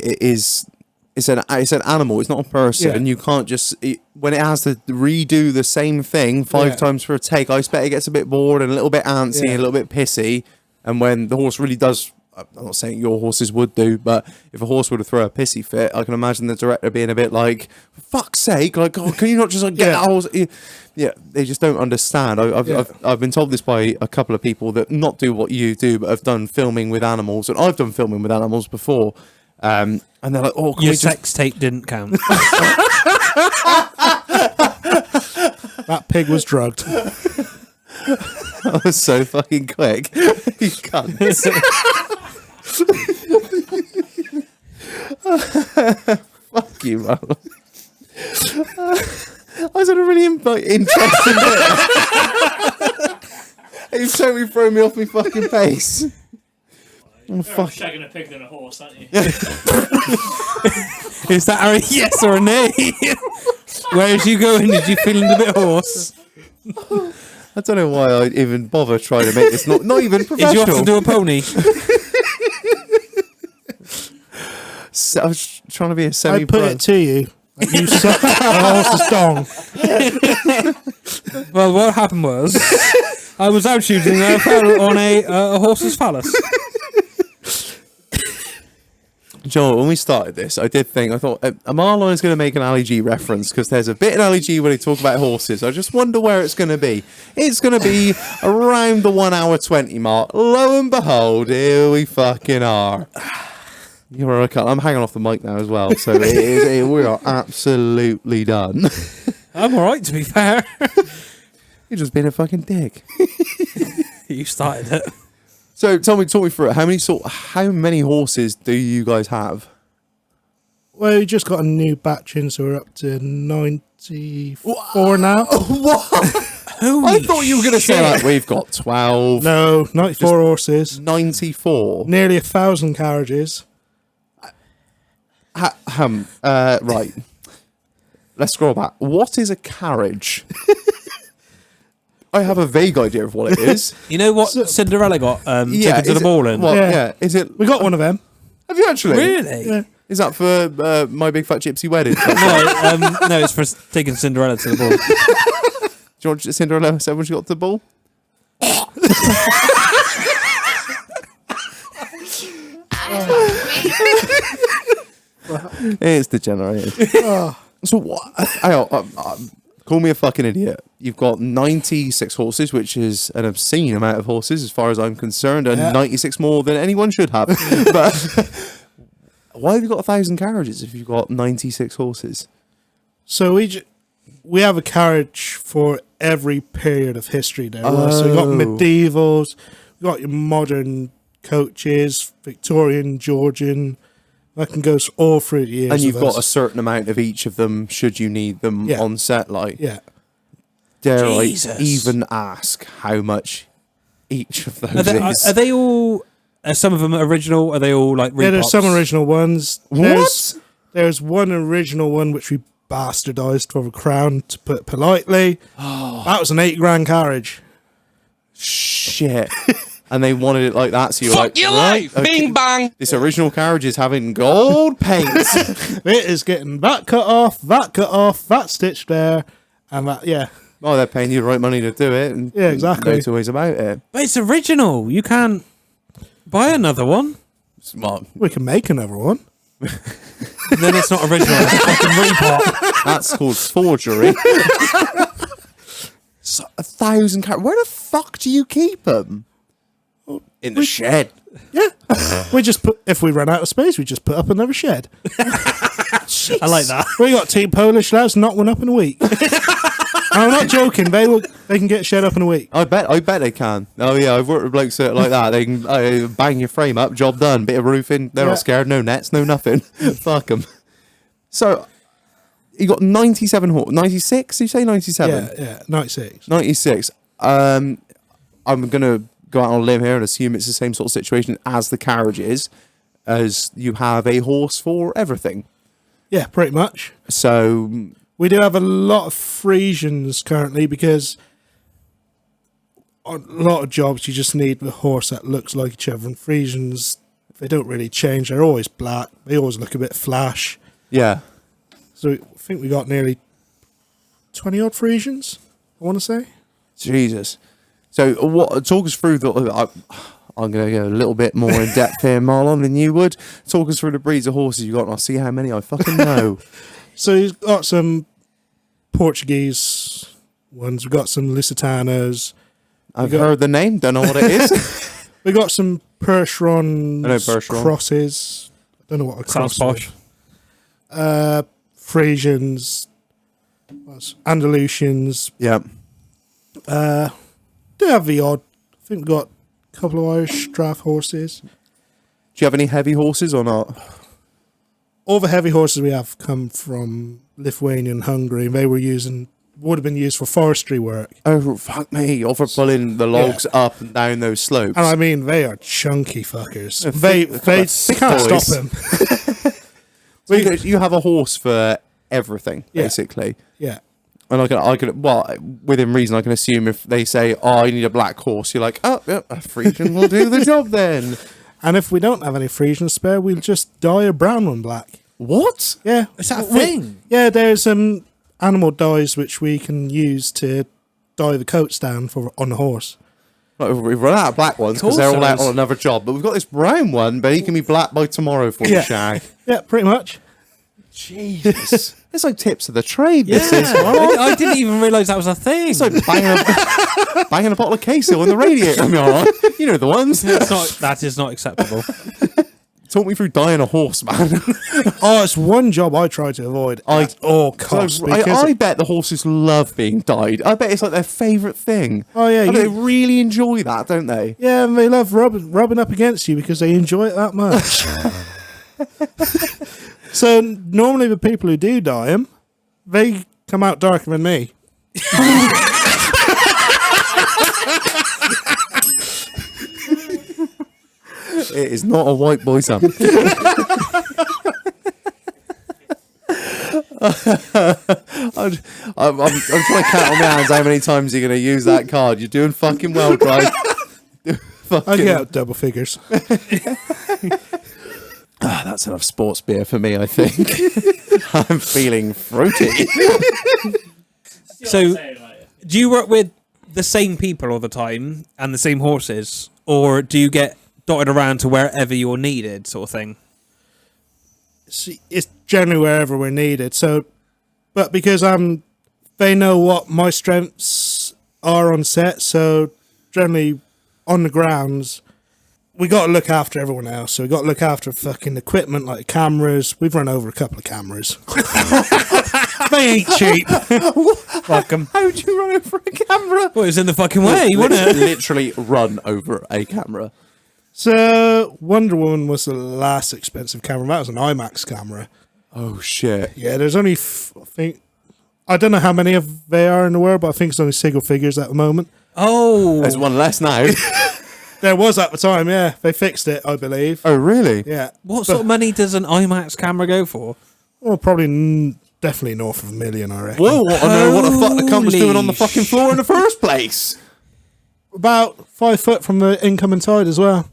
it's an animal. It's not a person, Yeah. and you can't just when it has to redo the same thing 5 times for a take. I expect it gets a bit bored and a little bit antsy and a little bit pissy. And when the horse really does, I'm not saying your horses would do, but if a horse were to throw a pissy fit, I can imagine the director being a bit like, for fuck's sake, like, oh, can you not just like get that horse? Yeah, they just don't understand. I've been told this by a couple of people that not do what you do, but have done filming with animals, and I've done filming with animals before. And they're like, oh, can Your we just... sex tape didn't count. That pig was drugged. That was so fucking quick. You can't. Fuck you, Marlon. I was in a really interesting bit. You've totally thrown me off my fucking pace. Oh, fuck. Shagging a pig than a horse, aren't you? Is that a yes or a nay? Where did you go and did you feel a bit hoarse? I don't know why I even bother trying to make this not even professional. Did you have to do a pony? I was trying to be a I semi-pro. put it to you. You suck a horse's dong. Well, what happened was I was out shooting and I fell on a horse's phallus. Joel, when we started this, I thought Marlon is going to make an Ali G reference, because there's a bit in Ali G when they talk about horses. I just wonder where it's going to be. It's going to be around the 1 hour 20 mark. Lo and behold, here we fucking are. I'm hanging off the mic now as well, so we are absolutely done. I'm alright, to be fair. You're just being a fucking dick. You started it. So talk me through it. How many horses do you guys have? Well, we just got a new batch in, so we're up to 94 now. What? I thought you were going to say like we've got 12. No, 94 horses. 94. Nearly 1,000 carriages. Right. Let's scroll back. What is a carriage? I have a vague idea of what it is. You know what Cinderella got tickets to the ball in? Well, Yeah. Is it? We got one of them. Have you actually? Really? Yeah. Is that for My Big Fat Gypsy Wedding? Do No, it's for taking Cinderella to the ball. you want Cinderella said when she got to the ball? It's degenerated. So what? Call me a fucking idiot. You've got 96 horses, which is an obscene amount of horses as far as I'm concerned, and 96 more than anyone should have. But why have you got 1,000 carriages if you've got 96 horses? So we have a carriage for every period of history there. So we got medievals, we got your modern coaches, Victorian, Georgian. That can go all through the years. And you've got a certain amount of each of them should you need them on set. Like, dare Jesus. I even ask how much each of those is? Are they all? Are some of them original? Are they all like? Yeah, there's repops? some original ones. What? There's one original one which we bastardized for a crown, to put it politely. That was an 8 grand carriage. Shit. And they wanted it like that, so you're Fuck like, your right, life! Bing bang! this original carriage is having gold paint. It is getting that cut off, that stitched there, and that, yeah. Oh, they're paying you the right money to do it. And Yeah, exactly. No two ways about it. But it's original. You can't buy another one. Smart. We can make another one. Then it's not original. It's fucking repot. That's called forgery. So, 1,000 carriages. Where the fuck do you keep them? In the shed. Yeah. We just put, if we run out of space, we just put up another shed. I like that. We got 2 Polish lads, knock one up in a week. I'm not joking. They can get a shed up in a week. I bet they can. Oh yeah, I've worked with blokes that like that. They can bang your frame up, job done. Bit of roofing. They're not scared. No nets, no nothing. Fuck them. So you got 97 96. You say 97? Yeah, 96. 96. I'm gonna go out on a limb here and assume it's the same sort of situation as the carriages, as you have a horse for everything. Yeah, pretty much. So We do have a lot of Frisians currently because on a lot of jobs you just need a horse that looks like each other. And Frisians, they don't really change. They're always black. They always look a bit flash. yeah, So I think we got nearly 20 odd Frisians, I want to say. Jesus. So what? Talk us through the. I'm going to go a little bit more in depth here, Marlon, than you would. Talk us through the breeds of horses you got, and I'll see how many I fucking know. So you've got some Portuguese ones. We've got some Lusitanos. I've heard the name, don't know what it is. We've got some Percherons, I know Percheron. crosses. I don't know what a Sounds cross posh. is. Frisians, Andalusians. Yeah. Do have the odd. I think we've got a couple of Irish draft horses. Do you have any heavy horses or not? All the heavy horses we have come from Lithuania and Hungary, and they would have been used for forestry work. Oh, fuck me. Or for pulling the logs up and down those slopes. And I mean, they are chunky fuckers. thick- They can't boys. stop them. So you have a horse for everything, Yeah. basically. Yeah. And I can, well, within reason, I can assume if they say, "Oh, I need a black horse," you're like, "Oh, yeah, a Frisian will do the job then." And if we don't have any Frisian spare, we'll just dye a brown one black. What? Yeah. Is that a thing? Yeah, there's animal dyes which we can use to dye the coats down on the horse. Like, we've run out of black ones because they're all out on another job, but we've got this brown one, but he can be black by tomorrow for you, Yeah. Shag. Yeah, pretty much. Jesus. It's like tips of the trade, this Yeah. is. I didn't even realise that was a thing. It's like banging a bottle of queso on the radiator. I mean, all right. You know the ones. That is not acceptable. Talk me through dyeing a horse, man. Oh, it's one job I try to avoid at all costs. I bet the horses love being dyed. I bet it's like their favourite thing. Oh, yeah, I bet you- they really enjoy that, don't they? yeah, and they love rubbing up against you because they enjoy it that much. So normally the people who do dye them, they come out darker than me. It is not a white boy sum. I'm trying to count on my hands how many times you're going to use that card. You're doing fucking well, Drive. I get out double figures. That's enough sports beer for me, I think. I'm feeling fruity. So, do you work with the same people all the time and the same horses, or do you get dotted around to wherever you're needed, sort of thing? It's generally wherever we're needed. So, but because they know what my strengths are on set, so generally on the grounds, we got to look after everyone else. So we got to look after fucking equipment like cameras. We've run over a couple of cameras. They ain't cheap. Fuck 'em. How'd you run over a camera? Well, it's in the fucking way, wasn't it? Literally run over a camera. So Wonder Woman was the last expensive camera. That was an IMAX camera. Oh, shit. Yeah, there's only, I don't know how many of they are in the world, but I think it's only single figures at the moment. Oh, There's one less now. There was at the time, yeah. They fixed it, I believe. Oh, really? Yeah. what sort of money does an IMAX camera go for? Well, probably definitely north of $1 million, I reckon. Whoa, I know what the fuck the cunt was doing on the Holy fucking floor in the first place. About 5 foot from the incoming tide as well.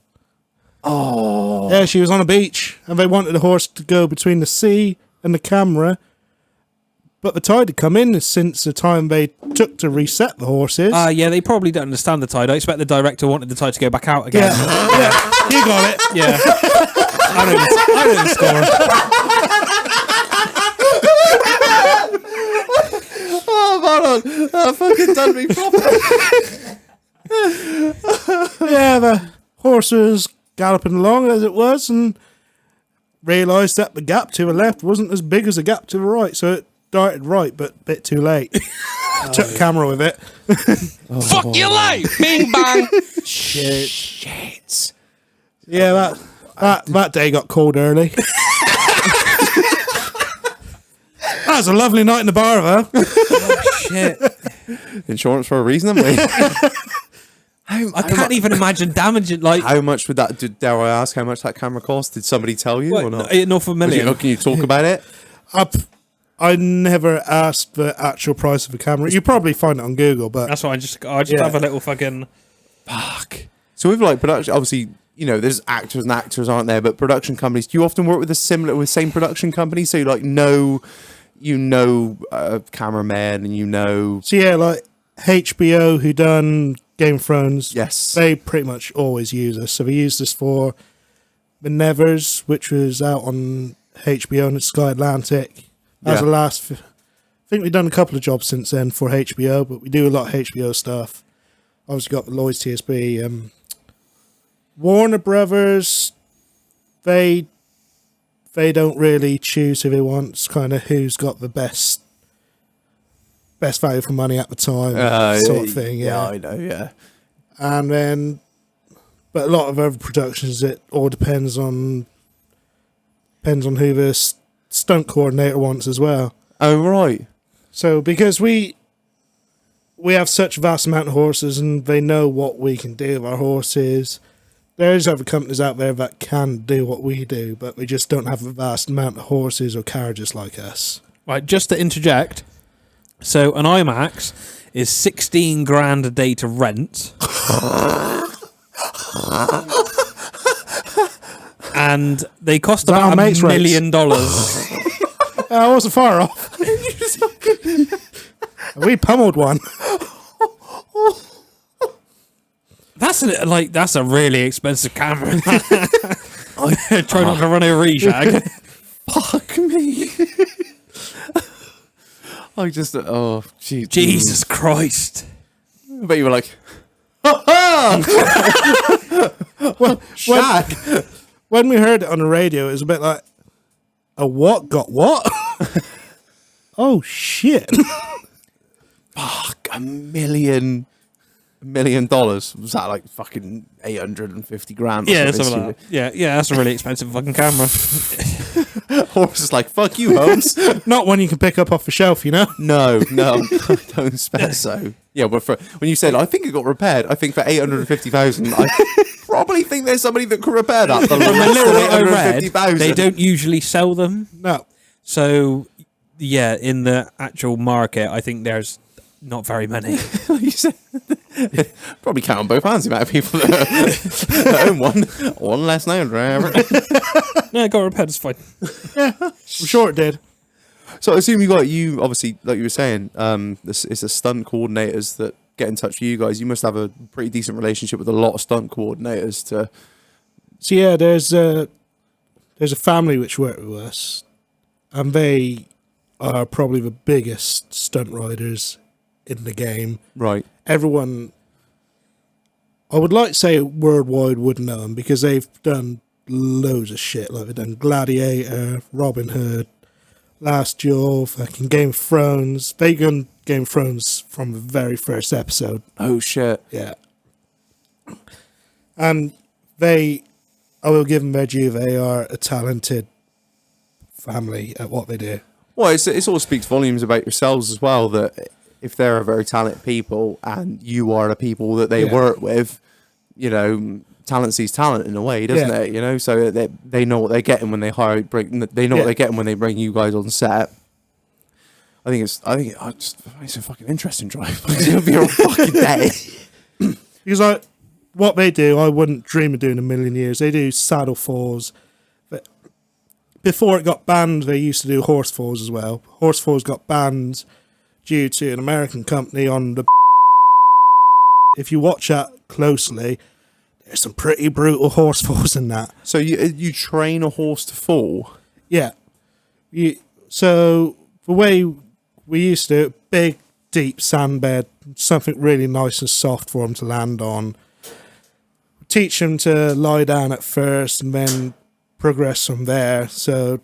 Oh. Yeah, she was on a beach, and they wanted the horse to go between the sea and the camera. But the tide had come in since the time they took to reset the horses. Yeah, they probably don't understand the tide. I expect the director wanted the tide to go back out again. Yeah, you got it. Yeah. I know the score. Oh, Marlon, that fucking done me proper. Yeah, the horse was galloping along as it was, and realised that the gap to the left wasn't as big as the gap to the right, so it darted right, but a bit too late. Took the camera with it. Fuck your life! Bing bang! Shit. Yeah, that day got called early. That was a lovely night in the bar, though. Shit. Insurance for a reason, haven't we? I can't even imagine damaging, like... How much would that, dare I ask, how much that camera cost? Did somebody tell you or not? North of $1 million. Can you talk about it? I never asked the actual price of a camera. You probably find it on Google, but That's why I just have a little fucking... Fuck. So with like production, obviously, you know, there's actors and actors, aren't there? But production companies, do you often work with same production company? So you like cameramen and you know... so yeah, like HBO, who done Game of Thrones, Yes. they pretty much always use us. So they used us for The Nevers, which was out on HBO and Sky Atlantic. That was Yeah. the last. I think we've done a couple of jobs since then for HBO, but we do a lot of HBO stuff. Obviously got the Lloyd's TSB. Warner Brothers, they don't really choose who they want. It's kind of who's got the best value for money at the time, sort of thing. Yeah, I know, yeah. And then, but a lot of other productions, it all depends on who the stunt coordinator wants as well. Oh, right. So because we have such a vast amount of horses and they know what we can do with our horses, there's other companies out there that can do what we do, but we just don't have a vast amount of horses or carriages like us. Right, just to interject. So an IMAX is 16 grand a day to rent. And they cost that about our mates' $1 million. I wasn't far off. We pummeled one. That's a really expensive camera. Try not to run over Rejag. Fuck me. I just, oh, geez. Jesus Christ. But you were like, Shag. When we heard it on the radio, it was a bit like, a what got what? Oh, shit. Fuck, $1 million. $1 million. Was that like fucking 850 grand? Or Yeah, something something like that. Yeah, that's a really expensive fucking camera. Horse is like, fuck you, Holmes. Not one you can pick up off the shelf, you know? No, I don't expect so. Yeah, but when you said, I think it got repaired, I think for 850,000, I probably think there's somebody that could repair that. From the little bit I read, 850,000. they don't usually sell them. No. So, yeah, in the actual market, I think there's not very many. You said, probably count on both hands the amount of people that own one. One less now, driver. No, it got repaired, it's fine. I'm sure it did. So I assume you obviously, like you were saying, it's the stunt coordinators that get in touch with you guys. You must have a pretty decent relationship with a lot of stunt coordinators to... So yeah, there's a family which work with us, and they are probably the biggest stunt riders in the game. Right. Everyone, I would like to say worldwide, would know them because they've done loads of shit. Like they've done Gladiator, Robin Hood, Last Duel, fucking Game of Thrones. They done Game of Thrones from the very first episode. Oh, shit. Yeah. And I will give them their due, they are a talented family at what they do. Well, it all speaks volumes about yourselves as well, that if they're very talented people and you are the people that they work with, you know, talent sees talent in a way, doesn't Yeah. it? You know, so they know what they're getting when they they know what they're getting when they bring you guys on set. I think it's a fucking interesting drive. It'll be a fucking day. Because like what they do, I wouldn't dream of doing in a million years. They do saddle falls. But before it got banned, they used to do horse falls as well. Horse falls got banned due to an American company on the. If you watch that closely, there's some pretty brutal horse falls in that. So you train a horse to fall? Yeah. So the way we used to do it, big, deep sand bed, something really nice and soft for them to land on. Teach them to lie down at first and then progress from there. So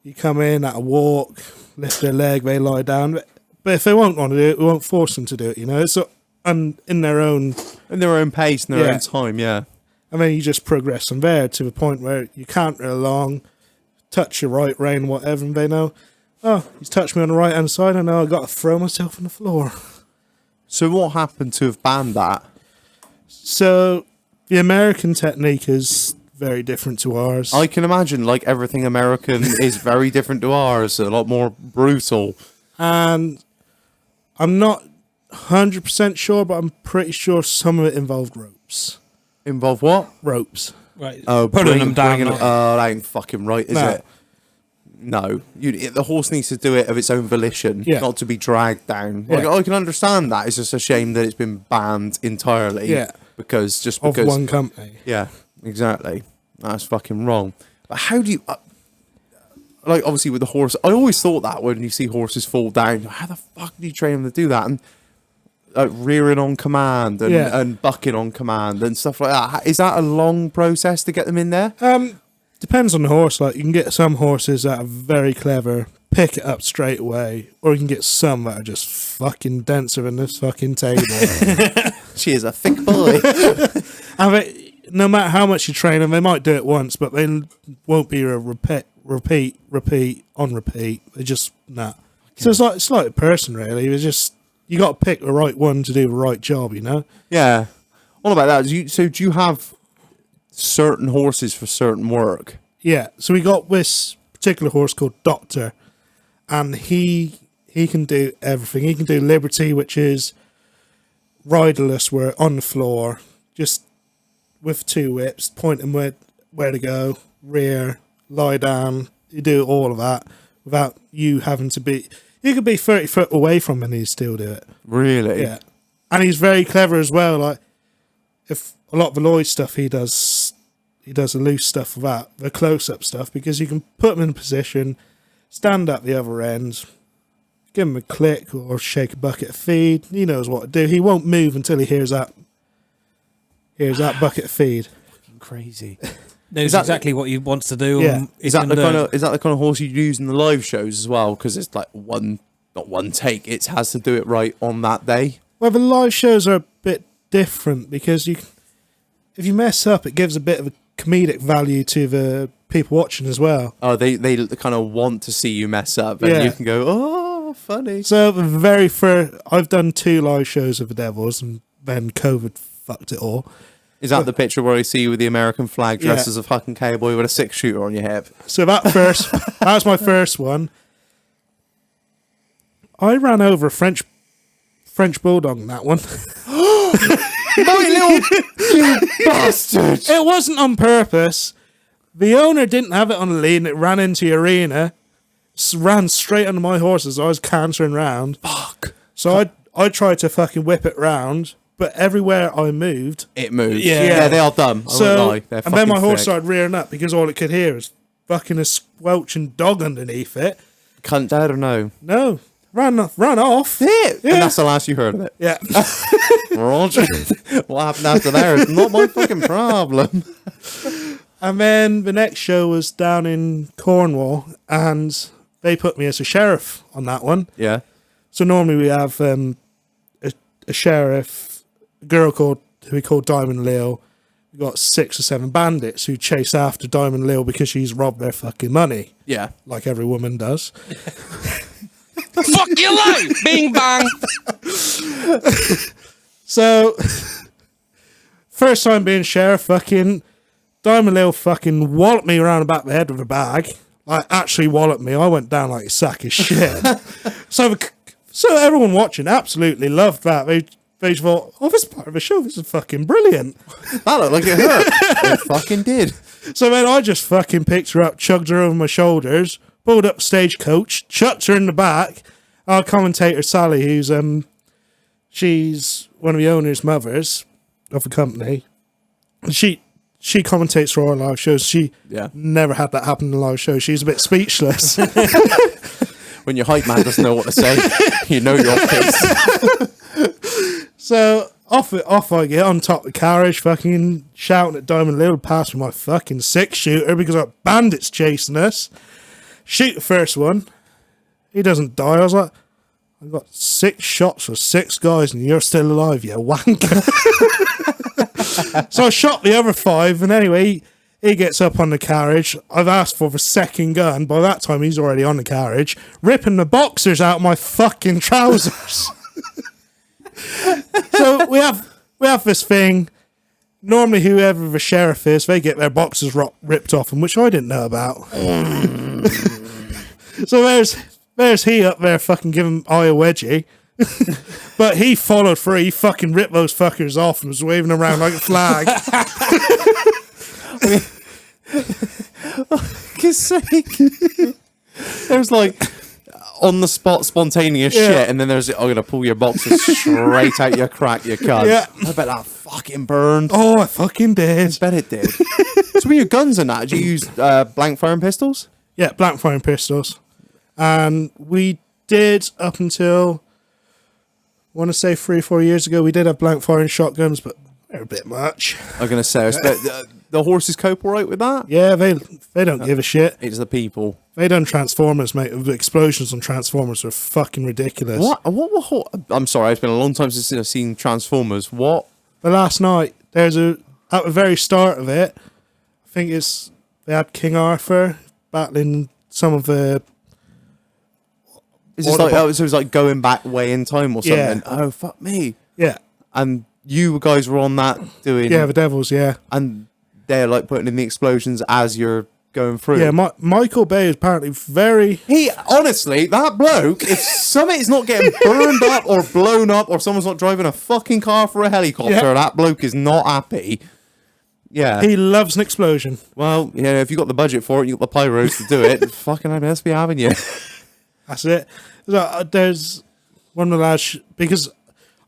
you come in at a walk, lift their leg, they lie down. But if they won't want to do it, we won't force them to do it, you know. So, and in their own pace, in their Yeah. own time, yeah. and then you just progress from there to the point where you canter along, touch your right rein, whatever, and they know, oh, he's touched me on the right hand side, I know I've got to throw myself on the floor. So what happened to have banned that? So the American technique is very different to ours. I can imagine, like, everything American is very different to ours, a lot more brutal. And I'm not 100% sure, but I'm pretty sure some of it involved ropes. Involve what? Ropes. Right. Oh, Pulling them down. bringing them- oh, that ain't fucking right, is No. it? No. The horse needs to do it of its own volition, Yeah. not to be dragged down. Like, Yeah. I can understand that. It's just a shame that it's been banned entirely. Yeah. Because Of one company. Yeah, exactly. That's fucking wrong. But how do you... like, obviously, with the horse... I always thought that when you see horses fall down, how the fuck do you train them to do that? And rearing on command and, Yeah. and bucking on command and stuff like that. Is that a long process to get them in there? Depends on the horse. Like, you can get some horses that are very clever, pick it up straight away, or you can get some that are just fucking denser than this fucking table. She is a thick boy. And no matter how much you train them, they might do it once, but they won't be a repeat on repeat. They just nah. So it's like a person really. It's just you got to pick the right one to do the right job. You know. Yeah. All about that. Do you have certain horses for certain work? Yeah. So we got this particular horse called Doctor, and he can do everything. He can do Liberty, which is riderless, where on the floor, just with two whips, point them where to go, rear, lie down. You do all of that without you having to be. You could be 30 foot away from him and he'd still do it. Really? Yeah, and he's very clever as well. Like, if a lot of the Lloyd stuff he does the loose stuff with that, the close up stuff, because you can put him in position, stand up the other end, give him a click or shake a bucket of feed. He knows what to do. He won't move until he hears that bucket of feed. Crazy. Knows that- exactly what he wants to do. Yeah. And Is that the kind of horse you use in the live shows as well? Because it's like not one take. It has to do it right on that day. Well, the live shows are a bit different because if you mess up, it gives a bit of a comedic value to the people watching as well. Oh, they kind of want to see you mess up, and Yeah. you can go, oh, funny. So the very first, I've done 2 live shows of the Devils, and then COVID fucked it all. Is that the picture where I see you with the American flag dressed Yeah. as a fucking cowboy with a 6-shooter on your hip? So that was my first one. I ran over a French bulldog in that one. My little bastard! It wasn't on purpose. The owner didn't have it on a lead and it ran into the arena. Ran straight under my horse as I was cantering round. Fuck. So I tried to fucking whip it round, but everywhere I moved. It moves. Yeah. Yeah, they are dumb. I won't So, lie. They're and then my fucking horse thick. started rearing up because all it could hear was fucking a squelching dog underneath it. Cunt dad or no? No, run off. Yeah. And that's the last you heard of it. Yeah. Roger. What happened after there is not my fucking problem. And then the next show was down in Cornwall, and they put me as a sheriff on that one. Yeah. So normally we have a sheriff, a girl who we call Diamond Lil. We got 6 or 7 bandits who chase after Diamond Lil because she's robbed their fucking money, Yeah. like every woman does. Fuck your life! Bing bang! So first time being sheriff, fucking Diamond Lil fucking walloped me around the back of the head with a bag. Like, actually walloped me. I went down like a sack of shit. So everyone watching absolutely loved that. They thought, oh, this is part of the show. This is fucking brilliant. That looked like it hurt. It fucking did. So then I just fucking picked her up, chugged her over my shoulders, pulled up stagecoach, chucked her in the back. Our commentator, Sally, who's she's one of the owner's mothers of the company. She commentates for all live shows. She never had that happen in a live show. She's a bit speechless. When your hype man doesn't know what to say, you know you're pissed. So off I get on top of the carriage, fucking shouting at Diamond Lil, pass with my fucking 6-shooter because our bandits chasing us. Shoot the first one. He doesn't die. I was like, I got 6 shots for 6 guys and you're still alive, you wanker. So I shot the other 5, and anyway, he gets up on the carriage. I've asked for the second gun. By that time, he's already on the carriage, ripping the boxers out of my fucking trousers. So we have this thing. Normally, whoever the sheriff is, they get their boxers ripped off them, which I didn't know about. So there's he up there fucking giving I a wedgie. But he followed through. He fucking ripped those fuckers off and was waving around like a flag. His sake. There's like on the spot spontaneous shit, and then there's I'm gonna pull your boxes straight out your crack, you cunt. Yeah. I bet that fucking burned. Oh, I fucking did. I bet it did. So with your guns and that, did you use blank firing pistols? Yeah, blank firing pistols. And we did up until, I want to say 3 or 4 years ago, we did have blank firing shotguns, but they're a bit much. I'm gonna say, I bet the horses cope all right with that. Yeah, they don't give a shit. It's the people. They done Transformers, mate. The explosions on Transformers are fucking ridiculous. I'm sorry, it's been a long time since I've seen Transformers. What? But last night, at the very start of it, I think they had King Arthur battling some of the... Is this like, so it was like going back way in time or something? Yeah. Oh, fuck me. Yeah. And you guys were on that doing... Yeah, the Devils, yeah. And they're like putting in the explosions as you're going through. Yeah, Michael Bay is apparently very... He, honestly, that bloke, if something's not getting burned up or blown up or someone's not driving a fucking car for a helicopter, that bloke is not happy. Yeah. He loves an explosion. Well, you know, if you got the budget for it, you got the pyros to do it, fucking I must be having you. That's it. So, there's one of the lads, because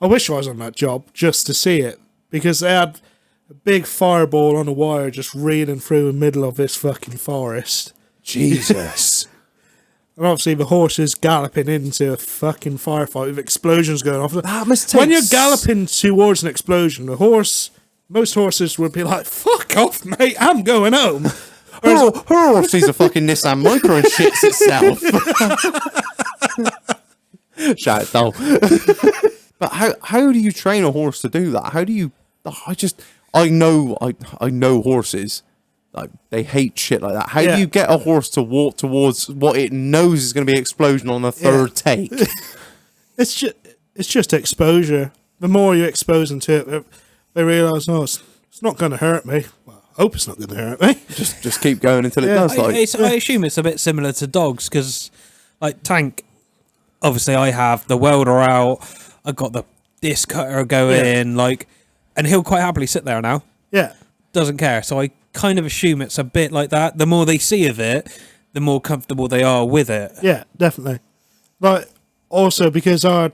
I wish I was on that job just to see it, because they had a big fireball on a wire just reeling through the middle of this fucking forest. Jesus. And obviously the horses galloping into a fucking firefight with explosions going off. That must take When you're galloping towards an explosion, most horses would be like, fuck off, mate, I'm going home. Her horse sees a fucking Nissan Micra and shits itself. Shout it though. But how do you train a horse to do that? How do you... I know horses. Like, they hate shit like that. How do you get a horse to walk towards what it knows is going to be an explosion on the third take? It's just exposure. The more you expose them to it, they realise, it's not going to hurt me. Well, I hope it's not going to hurt me. Just keep going until it does. I assume it's a bit similar to dogs, because, like, Tank, obviously I have the welder out, I've got the disc cutter going, like, and he'll quite happily sit there now. Yeah. Doesn't care. So I kind of assume it's a bit like that. The more they see of it, the more comfortable they are with it. Yeah, definitely. Like, also because the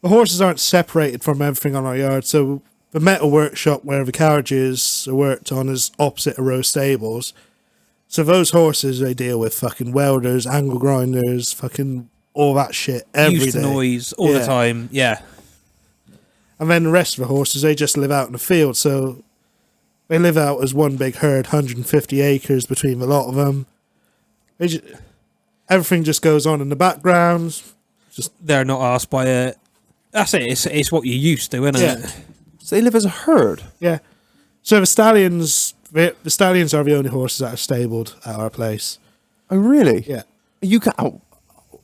horses aren't separated from everything on our yard, so the metal workshop where the carriages are worked on is opposite a row of stables. So those horses, they deal with fucking welders, angle grinders, fucking all that shit every day. Used to noise all the time, yeah. And then the rest of the horses, they just live out in the field, so they live out as one big herd, 150 acres between a lot of them. Everything just goes on in the background. They're not asked by it. That's it. It's what you're used to, isn't it? So they live as a herd? Yeah. So the stallions are the only horses that are stabled at our place. Oh, really? Yeah.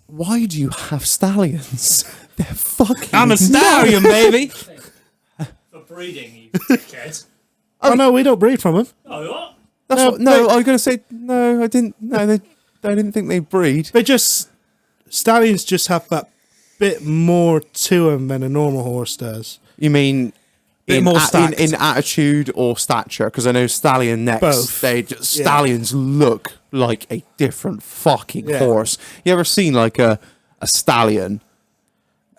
Why do you have stallions? They're fucking I'm a stallion, baby. For breeding, you dickhead. Oh no, we don't breed from them. Oh, what? That's No, what, no, I was going to say, no, I didn't. No, I didn't think they breed. They just stallions just have that bit more to them than a normal horse does. You mean Bit more stacked. in attitude or stature? Because I know stallion necks, Both. stallions look like a different fucking Yeah. horse. You ever seen like a stallion?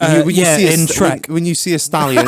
Yeah, see in Shrek. when you see a stallion,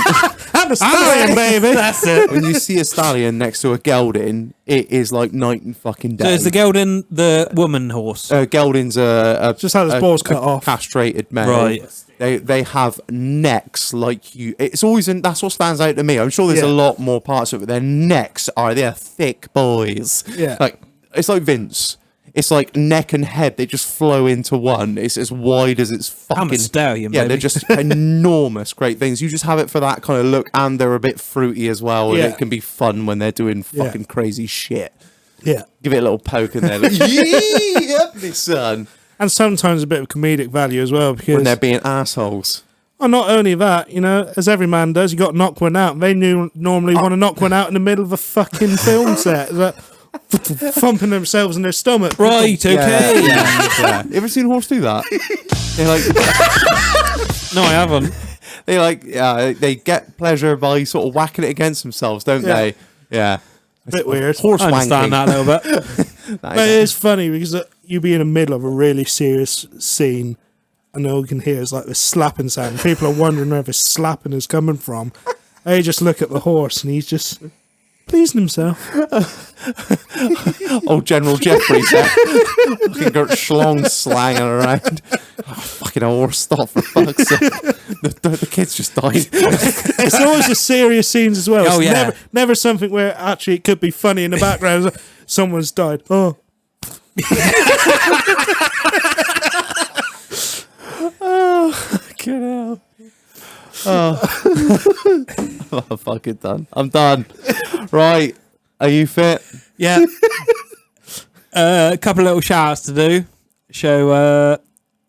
I'm a stallion, baby. That's it. when you see a stallion next to a gelding, it is like night and fucking day. So is the gelding the woman horse? Gelding's a Just had his balls cut off. castrated male. Right. They have necks like you. It's always that's what stands out to me. I'm sure there's Yeah. a lot more parts of it. Their necks they're thick boys. Yeah. Like it's like Vince. It's like neck and head. They just flow into one. It's as wide as it's fucking. I'm a stallion, Yeah, baby. they're just enormous, great things. You just have it for that kind of look, and they're a bit fruity as well. Yeah. And it can be fun when they're doing Yeah. fucking crazy shit. Yeah. Give it a little poke in there. Like, yeah, my son. And sometimes a bit of comedic value as well, because When they're being assholes. oh, not only that, as every man does, you got to knock one out. They normally want to knock one out in the middle of a fucking film set, like, thumping themselves in their stomach. Right, okay. Yeah. You ever seen a horse do that? They like, No, I haven't. they get pleasure by sort of whacking it against themselves, don't Yeah. they? Yeah. Bit weird. Horse I understand wanking. that a little bit. That But is- it is funny because you be in the middle of a really serious scene, and all you can hear is like this slapping sound. People are wondering where this slapping is coming from. They just look at the horse, and he's just pleasing himself. Oh, General Jeffries there. Fucking Gert Schlong slanging around. Oh, fucking horse, stop for fuck's sake. The kid's just died. It's always the serious scenes as well. Oh, It's yeah. never something where actually it could be funny in the background. Someone's died. Oh, Get out. Oh. I'm fucking done. I'm done. Right. Are you fit? Yeah. A couple of little shout outs to do. Show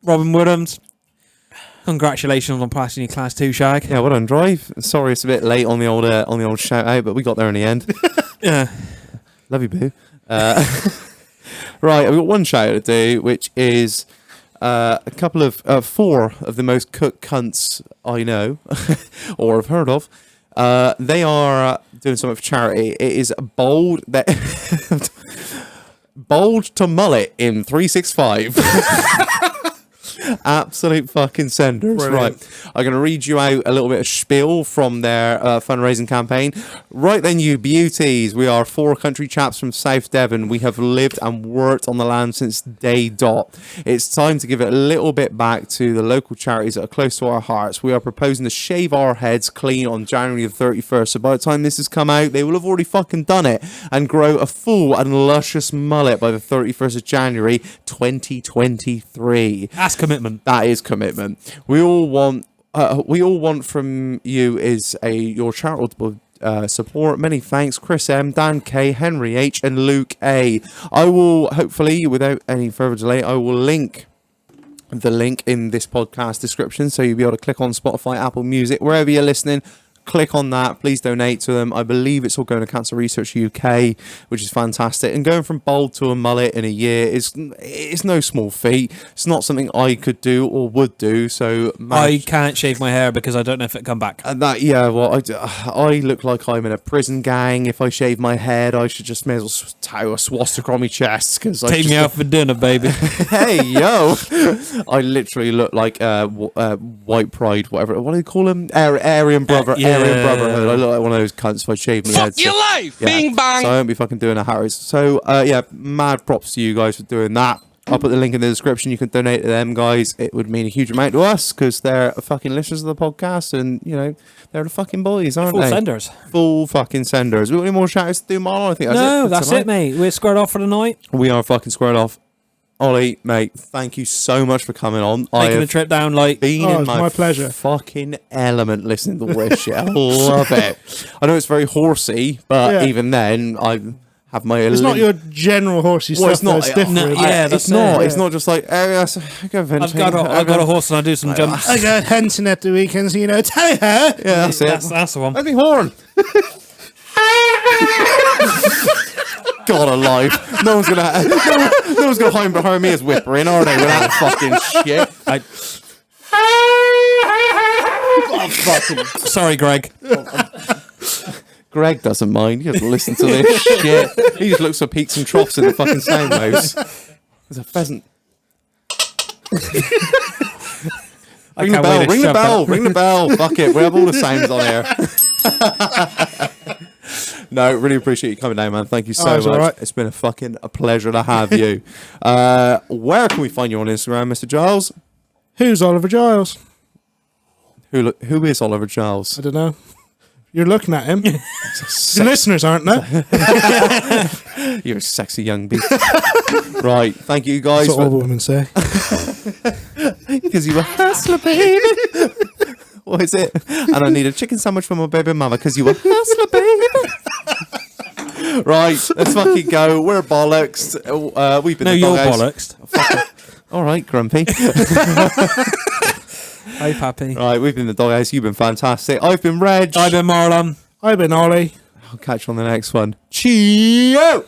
Robin Woodhams. Congratulations on passing your class 2, Shag. Yeah, well done, Drive. Sorry it's a bit late on the old shout out, but we got there in the end. Yeah. Love you, boo. Right, I've got one shout out to do, which is a couple of 4 of the most cooked cunts I know or have heard of. They are doing something for charity. It is bold to mullet in 365. Absolute fucking senders. Brilliant. Right. I'm going to read you out a little bit of spiel from their fundraising campaign. Right then, you beauties. We are 4 country chaps from South Devon. We have lived and worked on the land since day dot. It's time to give it a little bit back to the local charities that are close to our hearts. We are proposing to shave our heads clean on January the 31st. So by the time this has come out, they will have already fucking done it and grow a full and luscious mullet by the 31st of January 2023. That's commitment. That is commitment. We all want from you is your charitable support. Many thanks, Chris M, Dan K, Henry H, and Luke A. I will hopefully, without any further delay, I will link the link in this podcast description, so you'll be able to click on Spotify, Apple Music, wherever you're listening. Click on that. Please donate to them. I believe it's all going to Cancer Research UK, which is fantastic. And going from bald to a mullet in a year is no small feat. It's not something I could do or would do. So I can't shave my hair because I don't know if it'll come back. and that, yeah, well, I look like I'm in a prison gang. If I shave my head, I should just may as well tie a swastika on my chest. Cause Take me out for dinner, baby. Hey, yo. I literally look like white pride, whatever. What do they call them? Aryan brother. Yeah. Aryan brotherhood. I look like one of those cunts if I shave my head. Fuck your life! Yeah. Bing bang! So I won't be fucking doing a Harry's. So, yeah, mad props to you guys for doing that. I'll put the link in the description. You can donate to them, guys. It would mean a huge amount to us because they're fucking listeners of the podcast and, they're the fucking boys, aren't Full they? senders. Full fucking senders. We got any more shout-outs to do, Marlon? I think that's it. No, for that's tonight. it, mate. We're squared off for the night. We are fucking squared off. Ollie, mate, thank you so much for coming on. Taking a trip down, like, Been Oh, in it's my pleasure. fucking element listening to this shit. I love it. I know it's very horsey, but Yeah. even then, I have my. It's not your general horsey Well, stuff. it's not. That's different. No, yeah, that's it's not. it. It's not just like. Oh, yes, I go venting. I've got a horse and I do some jumps. I go hunting at the weekends, you know. Tell her. Yeah, that's it. That's the one. Let me horn. God alive! No one's gonna. No one's gonna hide behind me as whippering, are they? With that fucking shit. Sorry, Greg. Greg doesn't mind. He doesn't listen to this shit. He just looks for peaks and troughs in the fucking sound waves. There's a pheasant. Ring the bell. Ring the bell. Ring the bell. Fuck it. We have all the sounds on here. No, really appreciate you coming down, man. Thank you so much. Right. It's been a pleasure to have you. Where can we find you on Instagram, Mr. Giles? Who's Oliver Giles? Who is Oliver Giles? I don't know. You're looking at him. The listeners aren't they? You're a sexy young beast. Right. Thank you guys. That's what all women say. Because you were hustler, baby. What is it? And I need a chicken sandwich for my baby mama because you were hustler, baby. Right, let's fucking go. We're bollocks. We've been. No, you're bollocks. All right, grumpy. Hey, Pappy. Right, we've been the doghouse. You've been fantastic. I've been Reg. I've been Marlon. I've been Ollie. I'll catch you on the next one. Cheerio.